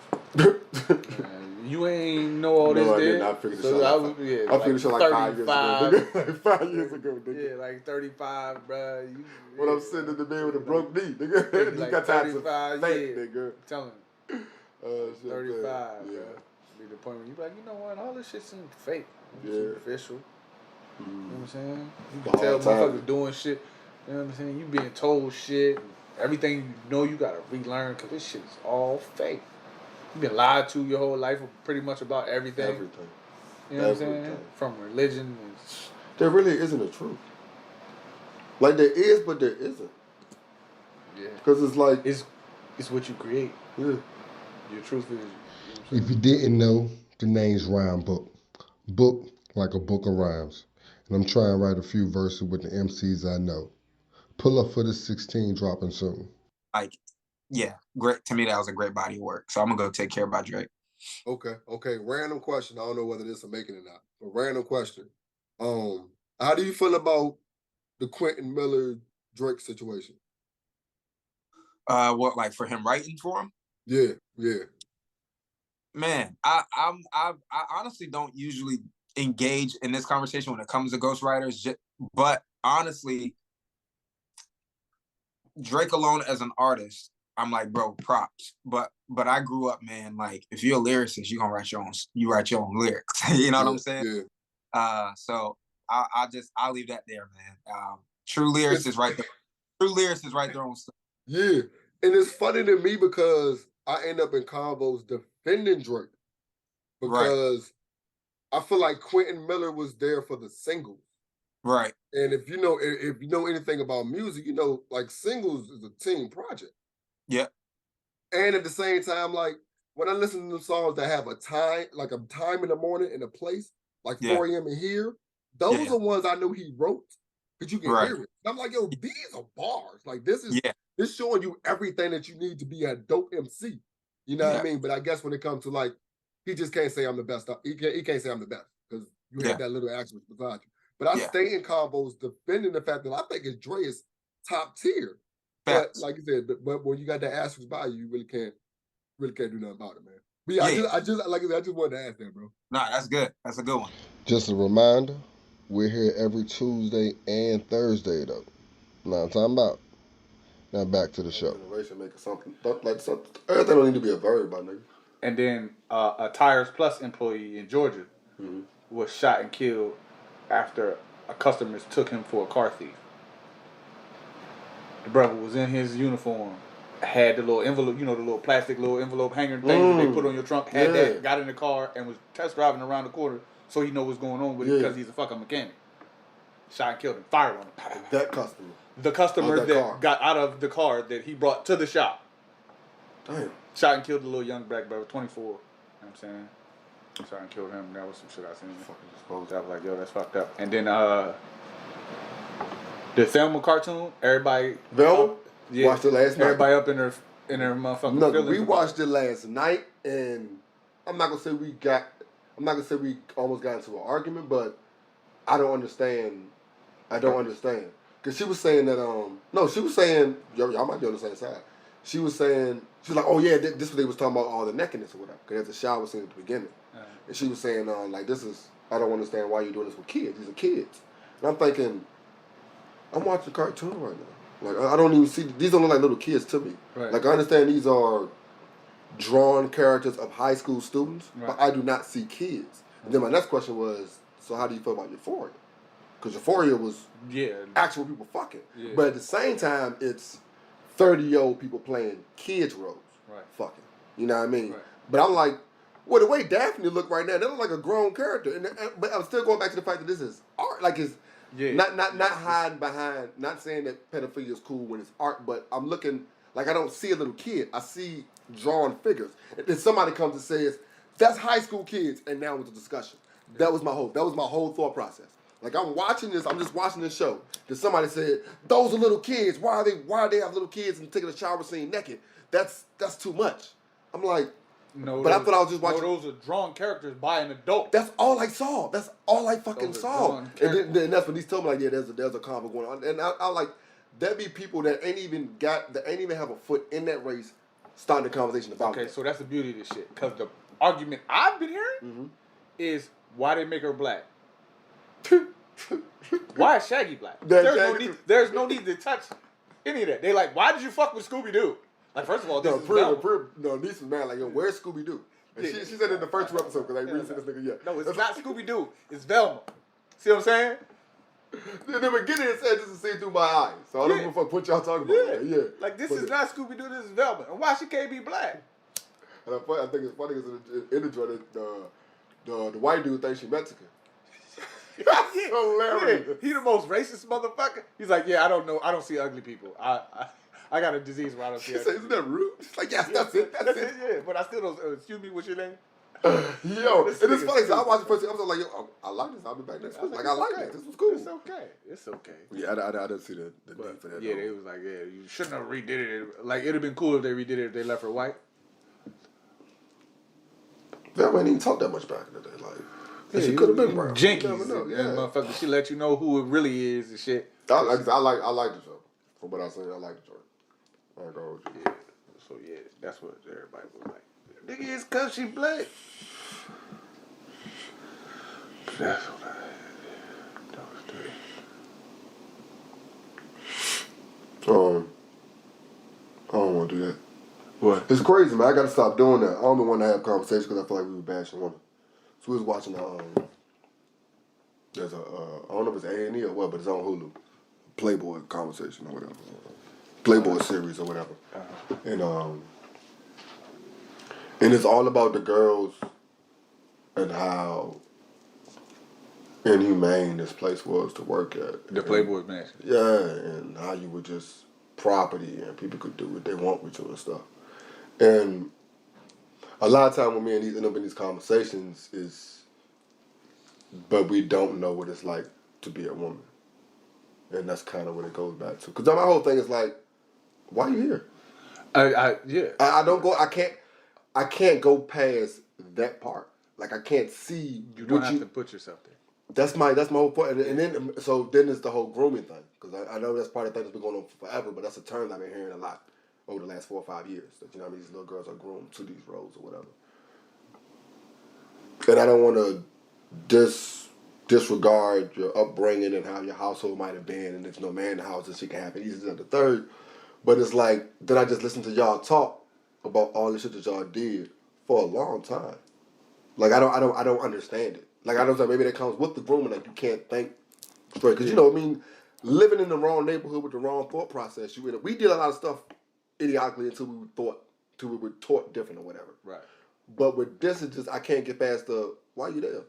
[SPEAKER 1] You ain't know all this,
[SPEAKER 2] I didn't. I figured I figured shit like 5 years ago. Like 5 years ago, nigga.
[SPEAKER 1] Yeah, like 35, bro.
[SPEAKER 2] When I'm sitting in the bed with a broke knee, nigga. You got time to think, nigga.
[SPEAKER 1] Tell him. 35, bro. Be the point when you be like, you know what? All this shit seems fake. It's superficial. You know what I'm saying? You can tell motherfuckers doing shit. You know what I'm saying? You being told shit. everything you know you gotta relearn because this shit is all fake. You've been lied to your whole life pretty much about everything.
[SPEAKER 2] Everything.
[SPEAKER 1] You know what I'm saying? From religion.
[SPEAKER 2] There really isn't a truth. Like there is, but there isn't.
[SPEAKER 1] Yeah.
[SPEAKER 2] Because it's like
[SPEAKER 1] it's what you create.
[SPEAKER 2] Yeah.
[SPEAKER 1] Your truth is.
[SPEAKER 6] If you didn't know, the name's Rhyme Book. Book like a book of rhymes. And I'm trying to write a few verses with the MCs I know. Pull up for the 16 dropping soon.
[SPEAKER 7] Like, yeah, great. To me, that was a great body of work. So I'm gonna go take care by Drake.
[SPEAKER 2] Okay. Random question. I don't know whether this will make it or not. But random question. How do you feel about the Quentin Miller Drake situation?
[SPEAKER 7] What, like for him writing for him?
[SPEAKER 2] Yeah.
[SPEAKER 7] Man, I honestly don't usually engage in this conversation when it comes to ghostwriters. But honestly, Drake alone as an artist, I'm like, bro, props. But I grew up, man, like if you're a lyricist, you're gonna write your own lyrics. You know what I'm saying?
[SPEAKER 2] Yeah.
[SPEAKER 7] So I'll leave that there, man. True lyricists write their own stuff.
[SPEAKER 2] Yeah. And it's funny to me because I end up in combos defending Drake. Because I feel like Quentin Miller was there for the singles.
[SPEAKER 7] Right.
[SPEAKER 2] And if you know anything about music, you know, like singles is a team project.
[SPEAKER 7] Yeah.
[SPEAKER 2] And at the same time, like when I listen to the songs that have a time in the morning and a place, like 4 a.m. in here, those are ones I know he wrote. Because you can hear it. And I'm like, yo, these are bars. Like this is showing you everything that you need to be a dope MC. You know what I mean? But I guess when it comes to like, he just can't say I'm the best. He can't say I'm the best because you have that little asterisk beside you. But I stay in combos defending the fact that I think it's Dre is top tier. But like you said, but when you got that asterisk by you, you really can't do nothing about it, man. But yeah, I just like I said, I just wanted to ask that, bro.
[SPEAKER 7] Nah, that's good. That's a good one.
[SPEAKER 6] Just a reminder, we're here every Tuesday and Thursday though. Nahm Talm Bout. Now back to the show.
[SPEAKER 2] Generation making something everything don't need to be a verb, my nigga.
[SPEAKER 1] And then a Tires Plus employee in Georgia was shot and killed after a customer took him for a car thief. The brother was in his uniform, had the little envelope, you know, the little plastic little envelope hanger things that they put on your trunk, had that, got in the car, and was test driving around the corner so he know what's going on with it because he's a fucking mechanic. Shot and killed him, fired on him.
[SPEAKER 2] That customer.
[SPEAKER 1] The customer that got out of the car that he brought to the shop.
[SPEAKER 2] Damn.
[SPEAKER 1] Shot and killed the little young black brother, 24. You know what I'm saying? Shot and killed him. That was some shit I seen. I was like, yo, that's fucked up. And then the Thelma cartoon, everybody.
[SPEAKER 2] Velma? Watched it last night.
[SPEAKER 1] Everybody up in their motherfucking feelings.
[SPEAKER 2] We watched it last night, and I'm not gonna say we almost got into an argument, but I don't understand. Because she was saying that, she was saying, y'all might be on the same side. She was saying, she was like, oh yeah, this is what they was talking about, all the nakedness or whatever. Because there's a shower scene at the beginning. And she was saying, I don't understand why you're doing this with kids. These are kids. And I'm thinking, I'm watching a cartoon right now. Like, I don't even see, these don't look like little kids to me.
[SPEAKER 1] Right.
[SPEAKER 2] Like, I understand these are drawn characters of high school students, but I do not see kids. And then my next question was, so how do you feel about Euphoria? Because Euphoria was actual people fucking. Yeah. But at the same time, it's 30-year-old people playing kids roles.
[SPEAKER 1] Right.
[SPEAKER 2] Fucking. You know what I mean?
[SPEAKER 1] Right.
[SPEAKER 2] But I'm like, well, the way Daphne look right now, they look like a grown character. But I'm still going back to the fact that this is art. Like, it's not hiding behind, not saying that pedophilia is cool when it's art, but I'm looking, like I don't see a little kid. I see drawn figures. And then somebody comes and says, that's high school kids, and now it's a discussion. That was my whole thought process. Like I'm just watching this show. Then somebody said, those are little kids. Why are they have little kids and taking a shower scene naked? That's too much. I'm like, no, but I thought I was just watching.
[SPEAKER 1] No, those are drawn characters by an adult.
[SPEAKER 2] That's all I saw. That's all I fucking saw. And then that's when he's told me like, yeah, there's a combo going on. And I like, there be people that ain't even have a foot in that race starting the conversation about it.
[SPEAKER 1] Okay, so that's the beauty of this shit. Because the argument I've been hearing is why they make her black. Why is Shaggy black? There's no need to touch any of that. They like, why did you fuck with Scooby-Doo? Like, first of all, this is Velma.
[SPEAKER 2] Niece was mad. Like, yo, where's Scooby-Doo? And she said in the first 2 episodes, because I ain't really seen this nigga yet.
[SPEAKER 1] No, it's not Scooby-Doo. It's Velma. See what I'm saying?
[SPEAKER 2] In the beginning, it said this is seen through my eyes. So I don't give a fuck what y'all talking about. Yeah.
[SPEAKER 1] Like, this is not Scooby-Doo, this is Velma. And why she can't be black?
[SPEAKER 2] And I think it's funny because in the joint, the white dude thinks she's Mexican. That's hilarious.
[SPEAKER 1] Yeah. He the most racist motherfucker. He's like, yeah, I don't know. I don't see ugly people. I got a disease where I don't see ugly people.
[SPEAKER 2] Isn't that rude? She's like, yes, that's it. That's it.
[SPEAKER 1] Yeah, but I still don't. Excuse me, what's your name?
[SPEAKER 2] Yo, and it's funny. So I watched the first episode. I was like, yo, I like this. I'll be back next week. Like, I like this. This was cool.
[SPEAKER 1] It's okay. It's okay.
[SPEAKER 2] Yeah, I didn't see the need for that.
[SPEAKER 1] Yeah, they was like, yeah, you shouldn't have redid it. Like, it'd have been cool if they redid it if they left her white.
[SPEAKER 2] Velma didn't even talk that much back in the day. Like, she could have been brown.
[SPEAKER 1] Jinkies.
[SPEAKER 2] Yeah,
[SPEAKER 1] motherfucker, she let you know who it really is and shit.
[SPEAKER 2] I like the show. From what I say, I like the show. I ain't gonna hold you.
[SPEAKER 1] Yeah. So yeah, that's what everybody was like. Nigga, it's cause she black. That's what I had.
[SPEAKER 2] I don't want to do that.
[SPEAKER 1] What?
[SPEAKER 2] It's crazy, man. I got to stop doing that. I don't even want to have conversations because I feel like we were bashing women. So we was watching there's I don't know if it's A&E or what, but it's on Hulu. Playboy conversation or whatever. Playboy series or whatever. And it's all about the girls and how inhumane this place was to work at.
[SPEAKER 1] The Playboy Mansion.
[SPEAKER 2] Yeah, and how you were just property and people could do what they want with you and stuff. And a lot of time when me and these end up in these conversations but we don't know what it's like to be a woman. And that's kind of what it goes back to. Because my whole thing is like, why are you here? I don't go, I can't go past that part. Like I can't see.
[SPEAKER 1] You don't have to put yourself there.
[SPEAKER 2] That's my whole point. And then it's the whole grooming thing. Because I know that's part of the thing that's been going on forever, but that's a term I've been hearing a lot over the last 4 or 5 years. That, you know what I mean? These little girls are groomed to these roles or whatever. And I don't want to disregard your upbringing and how your household might have been, and if no man in the house, then shit can happen. This is the third. But it's like, did I just listen to y'all talk about all the shit that y'all did for a long time? Like I don't understand it. Like I don't know, maybe that comes with the grooming. Like you can't think straight because living in the wrong neighborhood with the wrong thought process. We did a lot of stuff idiotically until we were taught different or whatever.
[SPEAKER 1] Right.
[SPEAKER 2] But with this, it's just I can't get past the why you there.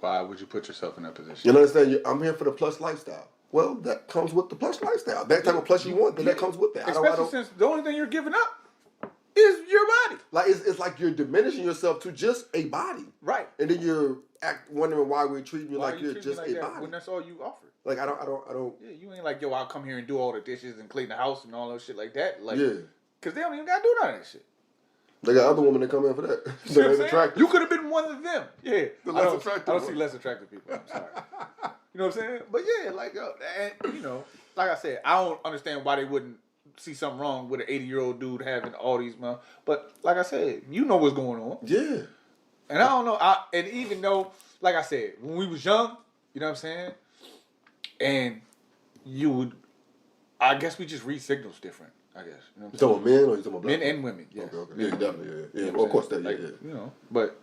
[SPEAKER 1] Why would you put yourself in that position?
[SPEAKER 2] You understand? I'm here for the plush lifestyle. Well, that comes with the plush lifestyle. That type of plush you want, then that comes with that.
[SPEAKER 1] Especially since the only thing you're giving up is your body.
[SPEAKER 2] Like it's like you're diminishing yourself to just a body,
[SPEAKER 1] right?
[SPEAKER 2] And then you're wondering why we're treating you like you're just a body
[SPEAKER 1] when that's all you offer.
[SPEAKER 2] Like I don't.
[SPEAKER 1] Yeah, you ain't like, yo, I'll come here and do all the dishes and clean the house and all that shit like that. Like,
[SPEAKER 2] yeah,
[SPEAKER 1] because they don't even gotta do none of that shit.
[SPEAKER 2] They got other women that come in for that. They're attractive.
[SPEAKER 1] You could have been one of them. Yeah,
[SPEAKER 2] the less attractive.
[SPEAKER 1] I don't see less attractive people. I'm sorry. You know what I'm saying? But yeah, like, and like I said, I don't understand why they wouldn't see something wrong with an 80-year-old dude having all these money. But like I said, you know what's going on.
[SPEAKER 2] Yeah.
[SPEAKER 1] And I don't know. And even though, like I said, when we was young, you know what I'm saying? And I guess we just read signals different, I guess. You know what I'm
[SPEAKER 2] talking about men or you talking about black
[SPEAKER 1] men and women, yes.
[SPEAKER 2] Okay. Yeah, definitely, yeah. Yeah, well, of course that,
[SPEAKER 1] like,
[SPEAKER 2] yeah.
[SPEAKER 1] But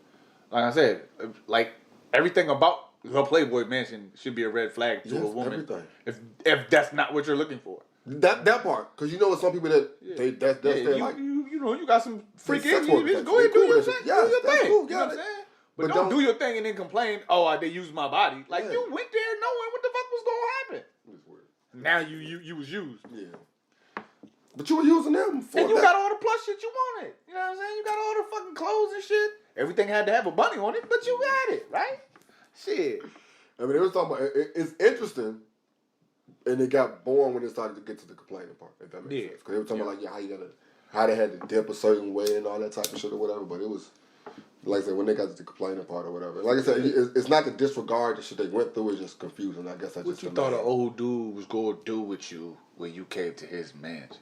[SPEAKER 1] like I said, like everything about the Playboy Mansion should be a red flag to a woman.
[SPEAKER 2] Everything.
[SPEAKER 1] If that's not what you're looking for.
[SPEAKER 2] That part, because some people that that's their life.
[SPEAKER 1] You got some freaky. Just go ahead and do your thing.
[SPEAKER 2] Yeah,
[SPEAKER 1] do your thing.
[SPEAKER 2] Cool,
[SPEAKER 1] you know what I'm saying? But don't do your thing and then complain. Oh, they used my body. Like you went there knowing what the fuck was gonna happen. It was weird. Now you was used.
[SPEAKER 2] Yeah. But you were using them for
[SPEAKER 1] and you got all the plush shit you wanted. You know what I'm saying? You got all the fucking clothes and shit. Everything had to have a bunny on it, but you got it, right? Shit.
[SPEAKER 2] I mean, it was talking about it's interesting, and it got boring when it started to get to the complaining part. If that makes sense, because they were talking about how they had to dip a certain way and all that type of shit or whatever. But it was like I said, when they got to the complaining part or whatever. Like I said, it's not to disregard the shit they went through. It's just confusing. I guess that's
[SPEAKER 1] what
[SPEAKER 2] just
[SPEAKER 1] you thought an old dude was going to do with you when you came to his mansion.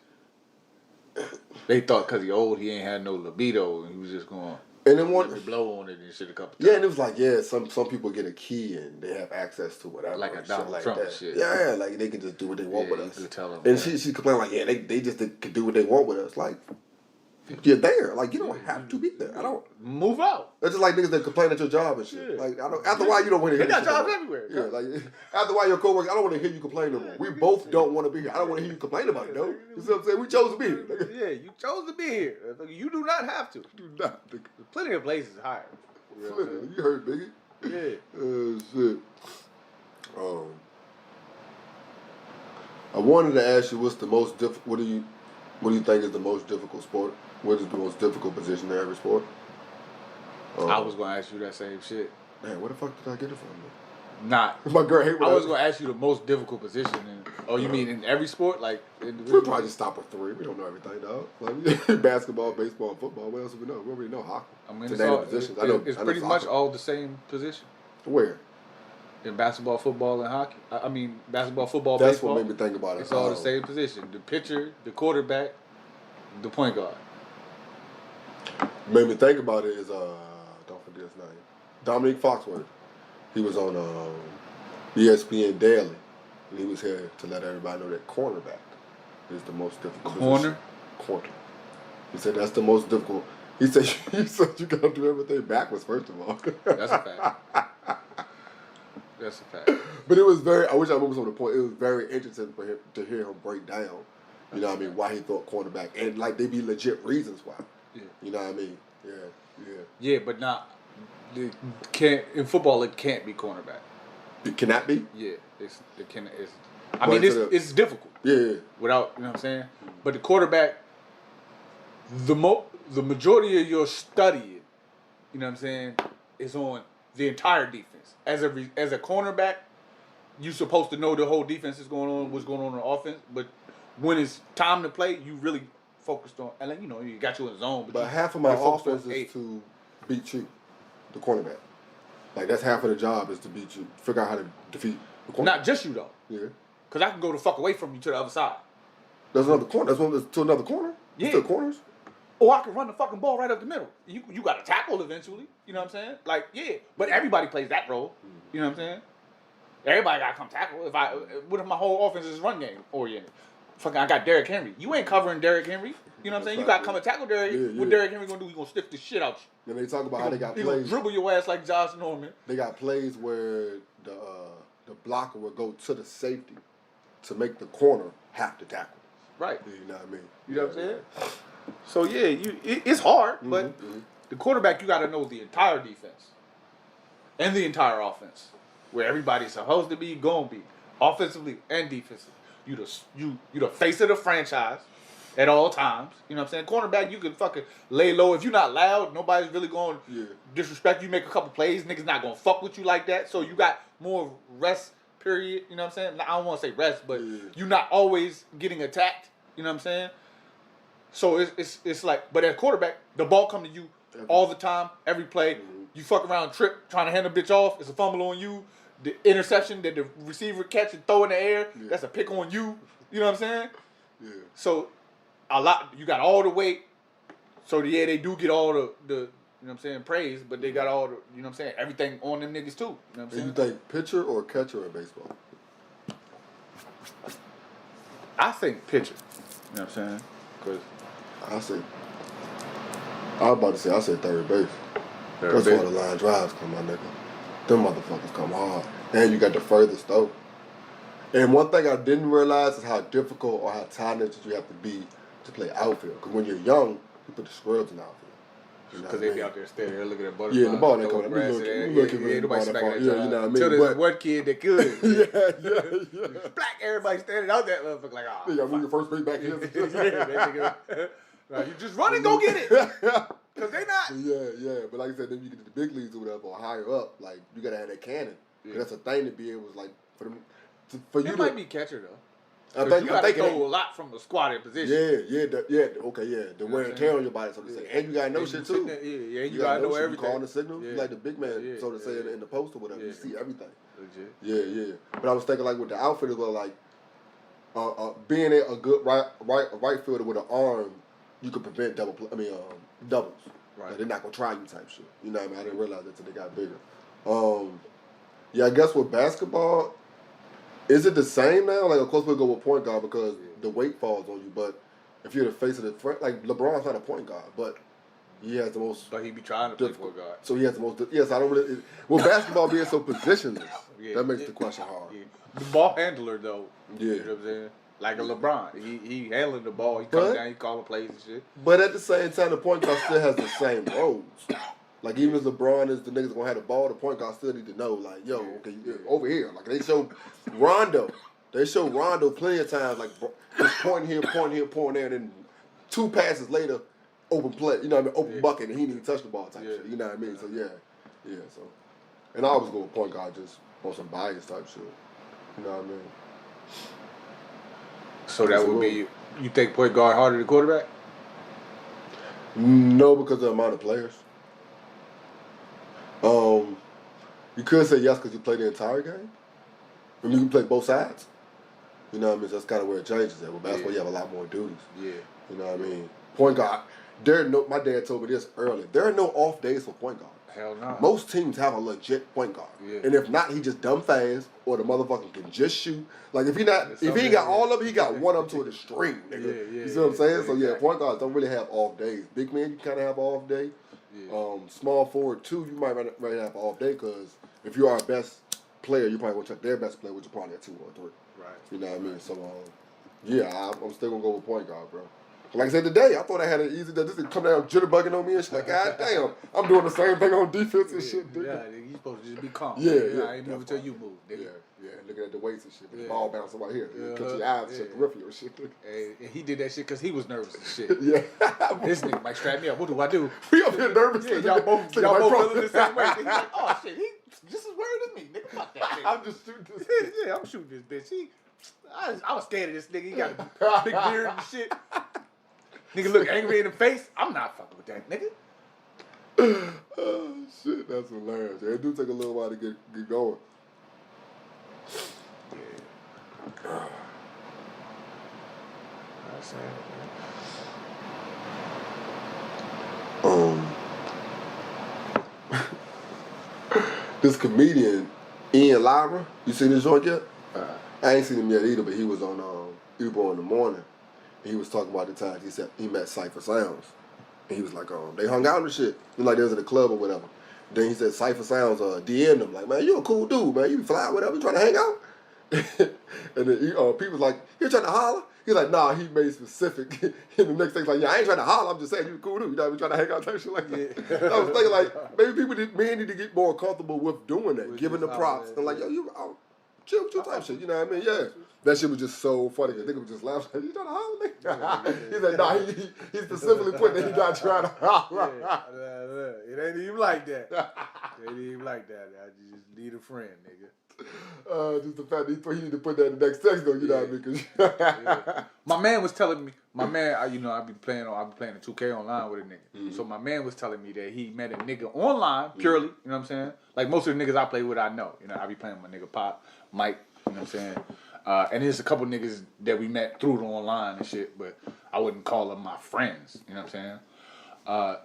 [SPEAKER 1] They thought because he old, he ain't had no libido, and he was just going.
[SPEAKER 2] And then one
[SPEAKER 1] blow on it and shit a couple times.
[SPEAKER 2] Yeah, and it was like, some people get a key and they have access to whatever.
[SPEAKER 1] Like a Donald Trump shit.
[SPEAKER 2] Yeah, like they can just do what they want with us.
[SPEAKER 1] You could tell them.
[SPEAKER 2] And she complained like, they just could do what they want with us. Like, you're there. Like, you don't have to be there. I don't.
[SPEAKER 1] Move out.
[SPEAKER 2] It's just like niggas that complain at your job and shit. Like, I don't, after a while, you don't want to hear
[SPEAKER 1] They got
[SPEAKER 2] shit
[SPEAKER 1] jobs
[SPEAKER 2] no
[SPEAKER 1] everywhere.
[SPEAKER 2] Yeah, like, after a while, your coworkers, I don't want to hear you complain no more. We both don't want to be here. I don't want to hear you complain about it, though. You see what I'm saying? We chose to be here.
[SPEAKER 1] Yeah, you chose to be here. You do not have to.
[SPEAKER 2] Do not. Nigga.
[SPEAKER 1] Plenty of places higher.
[SPEAKER 2] You heard, nigga.
[SPEAKER 1] Yeah.
[SPEAKER 2] Shit. I wanted to ask you, what's the most what do you think is the most difficult sport? What is the most difficult position in every sport?
[SPEAKER 1] I was gonna ask you that same shit.
[SPEAKER 2] Man, where the fuck did I get it from?
[SPEAKER 1] Not.
[SPEAKER 2] My girl hate.
[SPEAKER 1] I was gonna ask you the most difficult position. You mean in every sport? Like
[SPEAKER 2] we'll probably just stop with 3. We don't know everything, dog. Like basketball, baseball, and football. What else do we know? We already know hockey.
[SPEAKER 1] I mean,
[SPEAKER 2] positions.
[SPEAKER 1] It's pretty much all the same position.
[SPEAKER 2] Where?
[SPEAKER 1] In basketball, football, and hockey. I mean, basketball, football,
[SPEAKER 2] That's
[SPEAKER 1] baseball.
[SPEAKER 2] That's what made me think about it.
[SPEAKER 1] It's all the same position. The pitcher, the quarterback, the point guard.
[SPEAKER 2] Made me think about it is don't forget his name, Dominique Foxworth. He was on ESPN Daily, and he was here to let everybody know that cornerback is the most difficult position. Corner. He said that's the most difficult. He said you got to do everything backwards first of all.
[SPEAKER 1] That's a fact. That's a fact.
[SPEAKER 2] But it was very. I wish I remember some of the point. It was very interesting for him to hear him break down. You know what I mean? Why he thought cornerback, and like they be legit reasons why. Yeah. You know what I mean? Yeah.
[SPEAKER 1] Yeah, but not. In football, it can't be cornerback.
[SPEAKER 2] It cannot be.
[SPEAKER 1] Yeah, it's difficult.
[SPEAKER 2] Yeah.
[SPEAKER 1] Without, you know what I'm saying? But the quarterback, the majority of your studying, you know what I'm saying, is on the entire defense. As a cornerback, you're supposed to know the whole defense is going on, what's going on the offense. But when it's time to play, you really focused on, and like, you know, you got you in the zone.
[SPEAKER 2] But half of my offense is to beat you, the cornerback. Like that's half of the job is to beat you, figure out how to defeat the cornerback.
[SPEAKER 1] Not just you though.
[SPEAKER 2] Yeah.
[SPEAKER 1] Because I can go the fuck away from you to the other side.
[SPEAKER 2] There's another corner. To another corner.
[SPEAKER 1] Yeah.
[SPEAKER 2] Still corners.
[SPEAKER 1] Or I can run the fucking ball right up the middle. You got to tackle eventually. You know what I'm saying? Like, yeah. But everybody plays that role. You know what I'm saying? Everybody got to come tackle. What if my whole offense is run game oriented? Fucking, I got Derrick Henry. You ain't covering Derrick Henry. You know what I'm saying? You got to come and tackle Derrick.
[SPEAKER 2] Yeah.
[SPEAKER 1] What Derrick Henry going to do? He going to stiff the shit out you.
[SPEAKER 2] And they talk about how they got plays.
[SPEAKER 1] He going to dribble your ass like Josh Norman.
[SPEAKER 2] They got plays where the blocker will go to the safety to make the corner have to tackle.
[SPEAKER 1] Right.
[SPEAKER 2] You know what I mean?
[SPEAKER 1] You know what I'm saying? So, yeah, it's hard, but the quarterback, you got to know the entire defense and the entire offense, where everybody's supposed to be, going to be, offensively and defensively. You the face of the franchise at all times. You know what I'm saying? Cornerback, you can fucking lay low. If you're not loud, nobody's really going to disrespect you. Make a couple plays, niggas not going to fuck with you like that. So you got more rest period. You know what I'm saying? I don't want to say rest, but you're not always getting attacked. You know what I'm saying? So it's like, but as quarterback, the ball come to you all the time, every play. You fuck around, trip, trying to hand a bitch off. It's a fumble on you. The interception that the receiver catch and throw in the air, that's a pick on you. You know what I'm saying? Yeah. So you got all the weight. So they do get all the you know what I'm saying, praise, but they got all the, you know what I'm saying, everything on them niggas too. You know what I'm saying?
[SPEAKER 2] You think pitcher or catcher in baseball?
[SPEAKER 1] I think pitcher. You know what I'm saying? Because
[SPEAKER 2] I was about to say, I said third base. That's why the line drives come, my nigga. Them motherfuckers come hard. And you got the furthest throw. And one thing I didn't realize is how difficult or how talented you have to be to play outfield. Because when you're young, you put the scrubs in the outfield.
[SPEAKER 1] Because they be out there standing there looking at butterflies.
[SPEAKER 2] Yeah, the ball ain't coming.
[SPEAKER 1] Nobody smacking that job. You know what I mean? Until there's one kid that could.
[SPEAKER 2] Yeah.
[SPEAKER 1] Black, everybody standing out there motherfucker like, oh.
[SPEAKER 2] Yeah, move your first base back here.
[SPEAKER 1] You just run and go get it. Because they not.
[SPEAKER 2] Yeah. But like I said, then you get to the big leagues or whatever, or higher up, like, you got to have that cannon. Yeah. That's a thing to be able to, like, for you
[SPEAKER 1] it might be catcher, though.
[SPEAKER 2] I think
[SPEAKER 1] throw a lot from the squatted position.
[SPEAKER 2] The wear and tear on your body, so to say. And you got to know shit, too.
[SPEAKER 1] You got to know everything.
[SPEAKER 2] You calling the signal, you like the big man, so to say, in the post or whatever. You see everything.
[SPEAKER 1] Legit.
[SPEAKER 2] Yeah. But I was thinking, like, with the outfit as well, like, being a good right fielder with an arm, you could prevent doubles. Right. Like, they're not going to try you type shit. You know what I mean? I didn't realize that until they got bigger. I guess with basketball, is it the same now? Like, of course, we'll go with point guard because the weight falls on you, but if you're the face of the front, like LeBron's not a point guard, but he has the most.
[SPEAKER 1] But he be trying to play point guard.
[SPEAKER 2] So he has the most. Yes, I don't really. Well, basketball being so positionless, that makes the question hard.
[SPEAKER 1] Yeah. The ball handler though.
[SPEAKER 2] Yeah.
[SPEAKER 1] You know what I'm saying? Like a LeBron, he handling the ball. He comes down, he calling plays and shit.
[SPEAKER 2] But at the same time, the point guard still has the same roles. Like even as LeBron is the niggas gonna have the ball, the point guard still need to know, like, yo, okay, over here. Like they show Rondo. They show Rondo plenty of times, like just pointing here, pointing there, and then 2 passes later, open play. You know what I mean? Open bucket, and he didn't even touch the ball type shit. You know what I mean? So yeah. So, and I always go with point guard just on some bias type shit. You know what I mean?
[SPEAKER 1] So that would be, you think point guard harder than quarterback?
[SPEAKER 2] No, because of the amount of players. You could say yes because you play the entire game. I mean, you can play both sides. You know what I mean? So that's kind of where it changes at. With basketball, you have a lot more duties. Yeah. You know what I mean? Point guard, my dad told me this earlier. There are no off days for point guard.
[SPEAKER 1] Hell no.
[SPEAKER 2] Most teams have a legit point guard. Yeah. And if not, he just dumb fast or the motherfucker can just shoot. Like if he ain't got all of them, he got one of them to the string, nigga. You see what I'm saying? So yeah, point guards don't really have off days. Big man, you kind of have off day. Yeah. Small forward too, you might rather have off day because if you are a best player, you probably want to check their best player, which is probably a 2 or 3. Right. You know what I mean? So yeah, I'm still gonna go with point guard, bro. Like I said today, I thought I had it easy. This is come down jitterbugging on me and shit. Like, God damn, I'm doing the same thing on defense and shit, dude.
[SPEAKER 1] Yeah, you supposed to just be calm.
[SPEAKER 2] Yeah.
[SPEAKER 1] I ain't moving until you move, nigga.
[SPEAKER 2] Yeah, looking at the weights and shit. The ball bouncing right here. Catch your eyes and shit, the peripheral and shit.
[SPEAKER 1] And he did that shit because he was nervous and shit.
[SPEAKER 2] Yeah.
[SPEAKER 1] This nigga might strap me up. What do I do?
[SPEAKER 2] We up here nervous.
[SPEAKER 1] Yeah, y'all both feeling the same way. He's like, oh shit, he just as worried as me, nigga. Fuck that nigga.
[SPEAKER 2] I'm just shooting this.
[SPEAKER 1] Yeah, I'm shooting this bitch. I was scared of this nigga. He got a big beard and shit. Nigga look angry in the face. I'm not fucking with that nigga.
[SPEAKER 2] Oh shit, that's hilarious. Yeah, it do take a little while to get going.
[SPEAKER 1] Yeah.
[SPEAKER 2] This comedian Ian Lyra, you seen this joint yet? I ain't seen him yet either, but he was on Uber in the morning. He was talking about the time he said he met Cypher Sounds. And he was like, they hung out and shit. Like they was at a club or whatever. Then he said Cypher Sounds DM'd him like, man, you a cool dude, man. You fly, whatever. You trying to hang out? And then people was like, you trying to holler? He's like, nah, he made specific. And the next thing's like, yeah, I ain't trying to holler. I'm just saying you a cool dude. You know, we trying to hang out type shit like that. Yeah. I was thinking like, maybe men need to get more comfortable with doing that, giving the props. And like, yo, you chill with your type shit. You know what I mean? Yeah. That shit was just so funny because nigga was just laughing. You trying to holler, nigga? He said, nah, he specifically put that he not trying to holler.
[SPEAKER 1] Yeah. It ain't even like that. It ain't even like that. I just need a friend, nigga.
[SPEAKER 2] Just the fact that he need to put that in the next text though, you know what I mean?
[SPEAKER 1] My man was telling me, I be playing the 2K online with a nigga. Mm-hmm. So my man was telling me that he met a nigga online purely, you know what I'm saying? Like most of the niggas I play with, I know. You know, I be playing with my nigga Pop, Mike, you know what I'm saying? And there's a couple niggas that we met through the online and shit, but I wouldn't call them my friends, you know what I'm saying?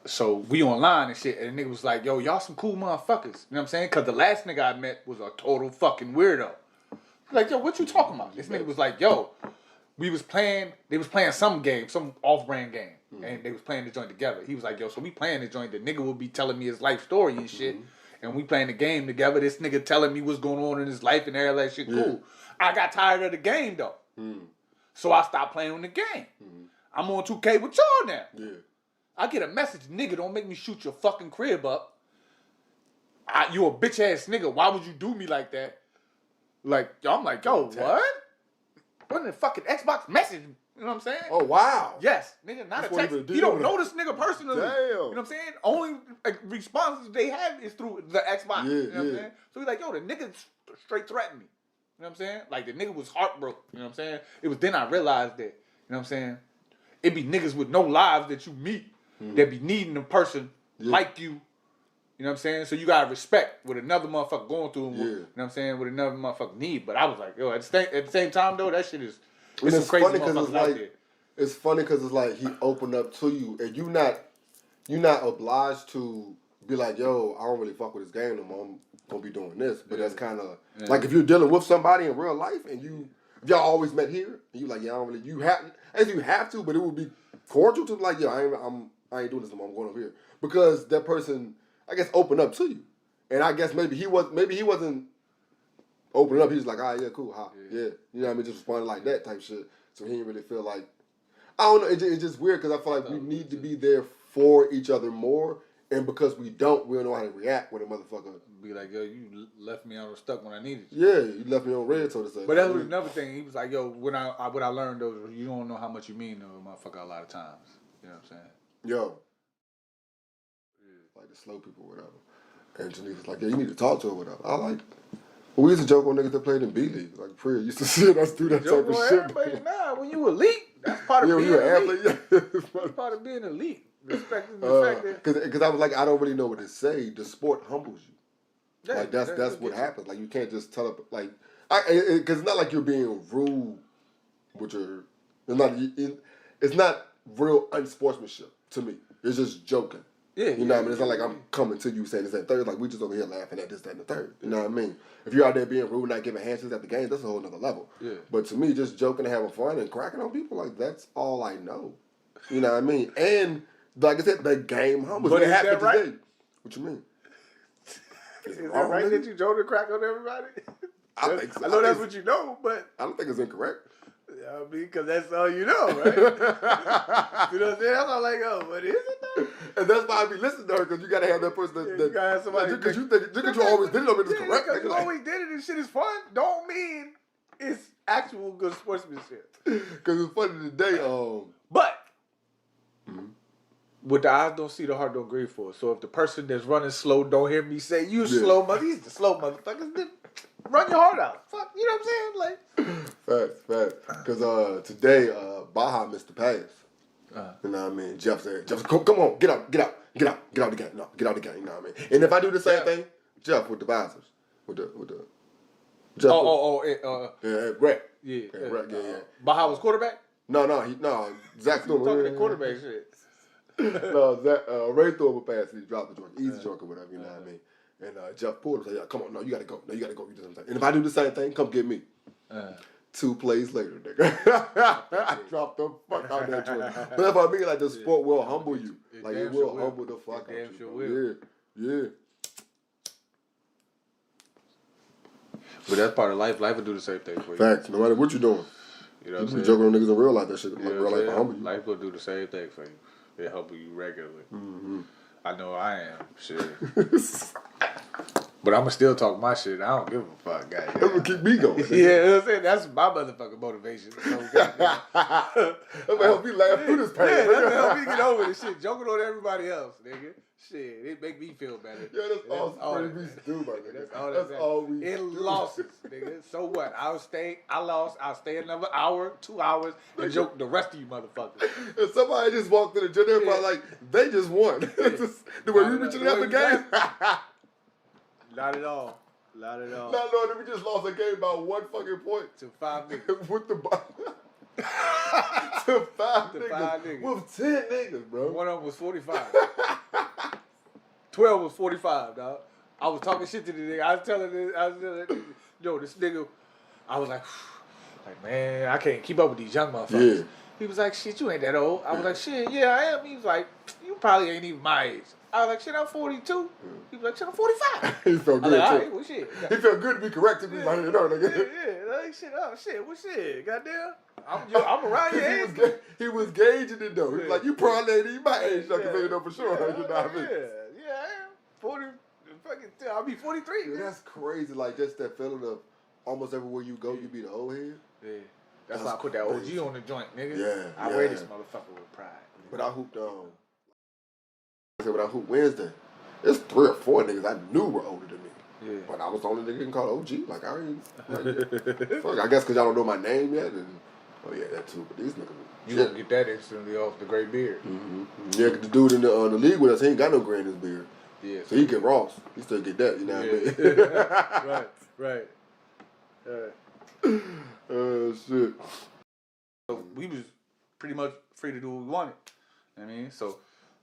[SPEAKER 1] So we online and shit, and the nigga was like, yo, y'all some cool motherfuckers. You know what I'm saying? Because the last nigga I met was a total fucking weirdo. Like, yo, what you talking about? This nigga was like, yo, they was playing some game, some off-brand game, and they was playing the joint together. He was like, yo, so we playing the joint. The nigga will be telling me his life story and shit, and we playing the game together. This nigga telling me what's going on in his life and all that shit. Cool. I got tired of the game, though. So I stopped playing on the game. I'm on 2K with y'all now. Yeah. I get a message, nigga, don't make me shoot your fucking crib up. You a bitch ass nigga. Why would you do me like that? Like, I'm like, yo, what? What in the fucking Xbox message? You know what I'm saying?
[SPEAKER 2] Oh, wow.
[SPEAKER 1] Yes, nigga, not a text. You don't know this nigga personally. Damn. You know what I'm saying? Only responses they have is through the Xbox. Yeah, you know what I'm saying? So he's like, yo, the nigga straight threatened me. You know what I'm saying? Like, the nigga was heartbroken. You know what I'm saying? It was then I realized that, you know what I'm saying? It be niggas with no lives that you meet that be needing a person like you. You know what I'm saying? So you gotta respect what another motherfucker going through. You know what I'm saying? What another motherfucker need. But I was like, yo, at the same time though, that shit is. It's crazy motherfuckers out there.
[SPEAKER 2] It's funny because it's like he opened up to you, and you're not obliged to be like, yo, I don't really fuck with this game no more. I'm gonna be doing this. But that's kind of like if you're dealing with somebody in real life and you If y'all always met here, and you like, yeah, I don't really, you have to, but it would be cordial to like, yeah, I ain't doing this no more. I'm going over here because that person, I guess, opened up to you, and I guess maybe he wasn't opening up. He was like, all right, yeah, cool, yeah, you know what I mean, just responding like that type shit. So he didn't really feel like, I don't know, it's just weird because I feel like we need to be there for each other more, and because we don't know how to react when a motherfucker
[SPEAKER 1] be like, yo, you left me on stuck when I needed
[SPEAKER 2] you. Yeah, you left me on red, so to say.
[SPEAKER 1] But that was another thing. He was like, yo, what I learned though, you don't know how much you mean to a motherfucker a lot of times. You know what I'm saying?
[SPEAKER 2] Yo. Like the slow people or whatever. And Janice was like, yeah, you need to talk to her or whatever. I like, we used to joke on niggas that played in B-League. Like, Priya used to see us do that type of shit.
[SPEAKER 1] Nah, when you elite, that's part of being elite. That's part of being elite. Respecting the fact that...
[SPEAKER 2] Because I was like, I don't really know what to say. The sport humbles you.
[SPEAKER 1] Yeah,
[SPEAKER 2] like, that's what happens. Like, you can't just tell it, like... Because it's not like you're being rude with your... It's not real unsportsmanship to me. It's just joking.
[SPEAKER 1] Yeah,
[SPEAKER 2] you know what I mean? It's not like I'm coming to you saying this and third. Like, we just over here laughing at this, that, and the third. You know what I mean? If you're out there being rude, not giving handshakes at the game, that's a whole nother level.
[SPEAKER 1] Yeah.
[SPEAKER 2] But to me, just joking and having fun and cracking on people, like, that's all I know. You know what I mean? And, like I said, the game humbles.
[SPEAKER 1] But is that right?
[SPEAKER 2] Today. What you mean?
[SPEAKER 1] Is that right that you joke and crack on everybody?
[SPEAKER 2] I think so.
[SPEAKER 1] I know that's what you know, but...
[SPEAKER 2] I don't think it's incorrect.
[SPEAKER 1] I mean, because that's all you know, right? You know what I'm saying? That's all I go, but is it though?
[SPEAKER 2] And that's why I be listening to her, because you got to have that person that...
[SPEAKER 1] you got to have somebody...
[SPEAKER 2] Because you always did it, don't mean it's correct.
[SPEAKER 1] Because you always did it and shit is fun, don't mean it's actual good sportsmanship.
[SPEAKER 2] Because it's funny today,
[SPEAKER 1] But... What the eyes don't see, the heart don't grieve for. So if the person that's running slow don't hear me say, you slow mother, he's the slow motherfucker, then run your heart out. Fuck, you know what I'm saying? Like...
[SPEAKER 2] Facts. Because today, Baja missed the pass. You know what I mean? Jeff said, come on, get out the game. No, get out the game, you know what I mean? And if I do the same thing, Jeff with the visors. With the Jeff Brett.
[SPEAKER 1] Yeah.
[SPEAKER 2] Brett, yeah.
[SPEAKER 1] Baja was quarterback?
[SPEAKER 2] No, Zach's doing
[SPEAKER 1] talking to quarterback shit.
[SPEAKER 2] No, Zach, Ray threw him a pass and he dropped the joint. Easy joint or whatever, you know what I mean? And Jeff pulled him and said, yeah, come on, no, you gotta go. You do something. And if I do the same thing, come get me. 2 plays later, nigga. I dropped the fuck out that joint. But that's what I mean, like the sport will humble you. Like it will humble the fuck out you.
[SPEAKER 1] Sure will.
[SPEAKER 2] Yeah.
[SPEAKER 1] But that's part of life. Life will do the same thing for you.
[SPEAKER 2] Facts. No matter what you're doing.
[SPEAKER 1] You know what I'm saying?
[SPEAKER 2] You joking on niggas in real life, that shit, like real life will humble you.
[SPEAKER 1] Life will do the same thing for you. It humble you regularly. Mm-hmm. I know I am. Shit. But I'ma still talk my shit. I don't give a fuck, guys.
[SPEAKER 2] That's what keep me going.
[SPEAKER 1] Yeah, you know what I'm saying? That's my motherfucking motivation. So, that's
[SPEAKER 2] gonna help me laugh through this pain.
[SPEAKER 1] Yeah, that's gonna help me get over this shit. Joking on everybody else, nigga. Shit, it make me feel better.
[SPEAKER 2] Yeah, that's all we do, my nigga. That's all we do.
[SPEAKER 1] In losses, nigga. So what? I lost. I'll stay another hour, 2 hours, and joke the rest of you motherfuckers.
[SPEAKER 2] If somebody just walked through the gym, everybody like, they just won. The way we reaching out the game.
[SPEAKER 1] Not at all. Not at all.
[SPEAKER 2] Not knowing that we just lost a game by 1 fucking point.
[SPEAKER 1] To 5 niggas.
[SPEAKER 2] With the to 5 niggas. With 10 niggas, bro.
[SPEAKER 1] One of them was 45. 12 was 45, dog. I was talking shit to the nigga. I was telling this nigga, I was like, man, I can't keep up with these young motherfuckers.
[SPEAKER 2] Yeah.
[SPEAKER 1] He was like, shit, you ain't that old. I was like, shit, yeah, I am. He was like, you probably ain't even my age. I was like, shit, I'm 42. He was like, shit, I'm 45.
[SPEAKER 2] He felt good,
[SPEAKER 1] like, all
[SPEAKER 2] too.
[SPEAKER 1] right, well, shit.
[SPEAKER 2] He felt good to be corrected. Yeah. Like, you know, nigga.
[SPEAKER 1] Yeah, like, shit, oh, shit, what shit? Goddamn. I'm around your age.
[SPEAKER 2] He was gauging it, though. He was like, you probably ain't even my age. I can say it up for sure. You know what I mean?
[SPEAKER 1] Yeah, I am. 40, fucking, I'll be 43.
[SPEAKER 2] Yeah, that's crazy. Like, just that feeling of almost everywhere you go, you be the old head.
[SPEAKER 1] Yeah. That's why I put that OG on the joint, nigga.
[SPEAKER 2] Yeah.
[SPEAKER 1] I wear this motherfucker with pride.
[SPEAKER 2] But I hooped when I hooped Wednesday, there's 3 or 4 niggas I knew were older than me. Yeah. But I was the only nigga getting called OG. Like, I ain't. Fuck, I guess because y'all don't know my name yet. And, oh, yeah, that too. But these niggas.
[SPEAKER 1] You gonna get that instantly off the gray beard.
[SPEAKER 2] Mm-hmm. Yeah, the dude in the league with us, he ain't got no gray in his beard.
[SPEAKER 1] Yeah.
[SPEAKER 2] So he get Ross. He still get that, you know what I
[SPEAKER 1] mean? Right.
[SPEAKER 2] Shit.
[SPEAKER 1] So we was pretty much free to do what we wanted. I mean, so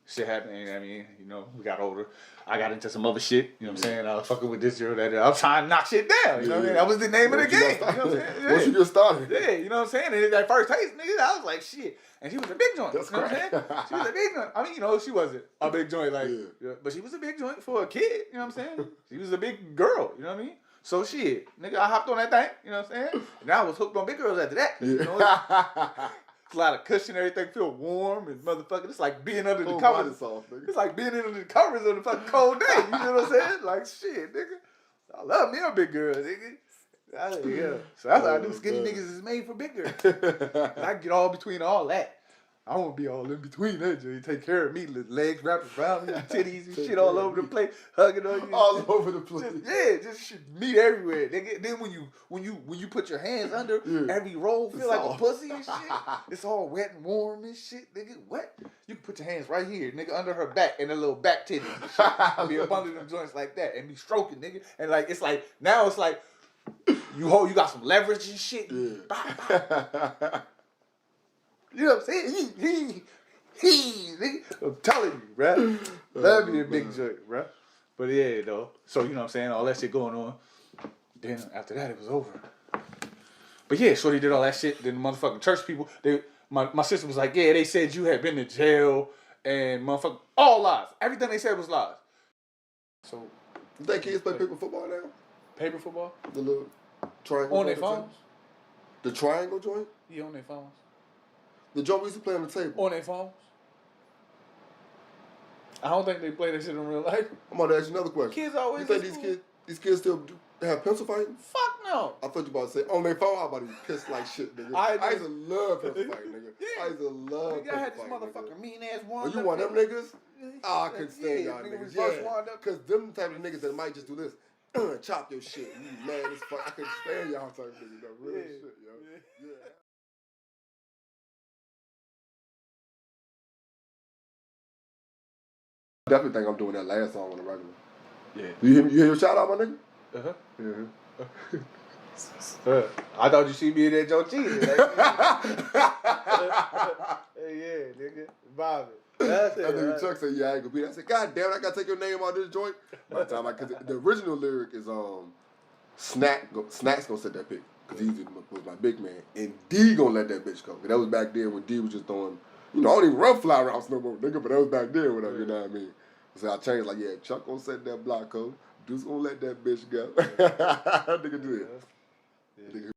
[SPEAKER 1] shit happened. I mean, you know, we got older. I got into some other shit. You know what I'm saying? I was fucking with this girl, that. I was trying to knock shit down. You know what I'm saying? That was the name of the game. You know what I'm saying? Yeah.
[SPEAKER 2] Once you get started.
[SPEAKER 1] Yeah, you know what I'm saying? And that first taste, nigga, I was like, shit. And she was a big joint.
[SPEAKER 2] That's
[SPEAKER 1] you know what I'm saying? She was a big joint. I mean, you know, she wasn't a big joint, like, but she was a big joint for a kid. You know what I'm saying? She was a big girl. You know what I mean? So shit, nigga, I hopped on that thing. You know what I'm saying? And I was hooked on big girls after that. You know, it's a lot of cushion, everything feel warm and motherfucking. It's like being under the covers. It's like being under the covers on a fucking cold day. You know what I'm saying? Like shit, nigga. I love me a big girl, nigga. Yeah. So that's how I do. Skinny niggas is made for big girls. I get all between all that. I want to be all in between that. You take care of me, legs wrapped around me, titties and shit all over the place, hugging on you.
[SPEAKER 2] All over the place.
[SPEAKER 1] Just shit, meat everywhere. Nigga. Then when you put your hands under, every roll feel like a pussy and shit. It's all wet and warm and shit, nigga. What? You can put your hands right here, nigga, under her back and a little back titties and shit. Be up under them joints like that and be stroking, nigga. And like it's like now it's like you got some leverage and shit. Yeah. You know what I'm saying? Nigga. I'm telling you, bruh. That'd be a big joke, bruh. But yeah, though. So, you know what I'm saying? All that shit going on. Then after that, it was over. But yeah, Shorty did all that shit. Then the motherfucking church people, my sister was like, yeah, they said you had been to jail and motherfucking, all lies. Everything they said was lies. So.
[SPEAKER 2] You think kids play paper football now?
[SPEAKER 1] Paper football?
[SPEAKER 2] The little triangle.
[SPEAKER 1] On their phones?
[SPEAKER 2] The triangle joint?
[SPEAKER 1] Yeah, on their phones.
[SPEAKER 2] The joint we used to play on the table.
[SPEAKER 1] On their phones? I don't think they play that shit in real life.
[SPEAKER 2] I'm about to ask you another question.
[SPEAKER 1] Kids always.
[SPEAKER 2] You think these kids still have pencil fighting?
[SPEAKER 1] Fuck no.
[SPEAKER 2] I thought you about to say on their phone. I'm about to be pissed like shit, nigga. I used to love pencil fighting, nigga. Yeah. I used to love pencil fighting.
[SPEAKER 1] I had this motherfucker mean ass one.
[SPEAKER 2] Oh, you want them niggas? I couldn't stand y'all niggas. Yeah, because them type of niggas that might just do this. Chop your shit. You mad as fuck. I couldn't stand y'all type of niggas, though. Real shit, yo. Yeah. I definitely think I'm doing that last song on the regular.
[SPEAKER 1] Yeah.
[SPEAKER 2] You hear your shout out, my nigga?
[SPEAKER 1] Uh-huh.
[SPEAKER 2] Yeah.
[SPEAKER 1] I thought you see me in that Joe Cheese. Like, yeah, nigga. Bobby. That's it.
[SPEAKER 2] That nigga Chuck said, yeah, I ain't gonna be there. I said, God damn it, I gotta take your name out of this joint. By the time cause the original lyric is Snack's gonna set that pick. Cause he was my big man. And D gonna let that bitch go. That was back then when D was just throwing, you know, I don't even run fly routes no more, nigga, but that was back then whatever, you know what I mean? So I changed like, yeah, Chuck gonna set that block code. Deuce gonna let that bitch go. Nigga do it. Yeah. Nigga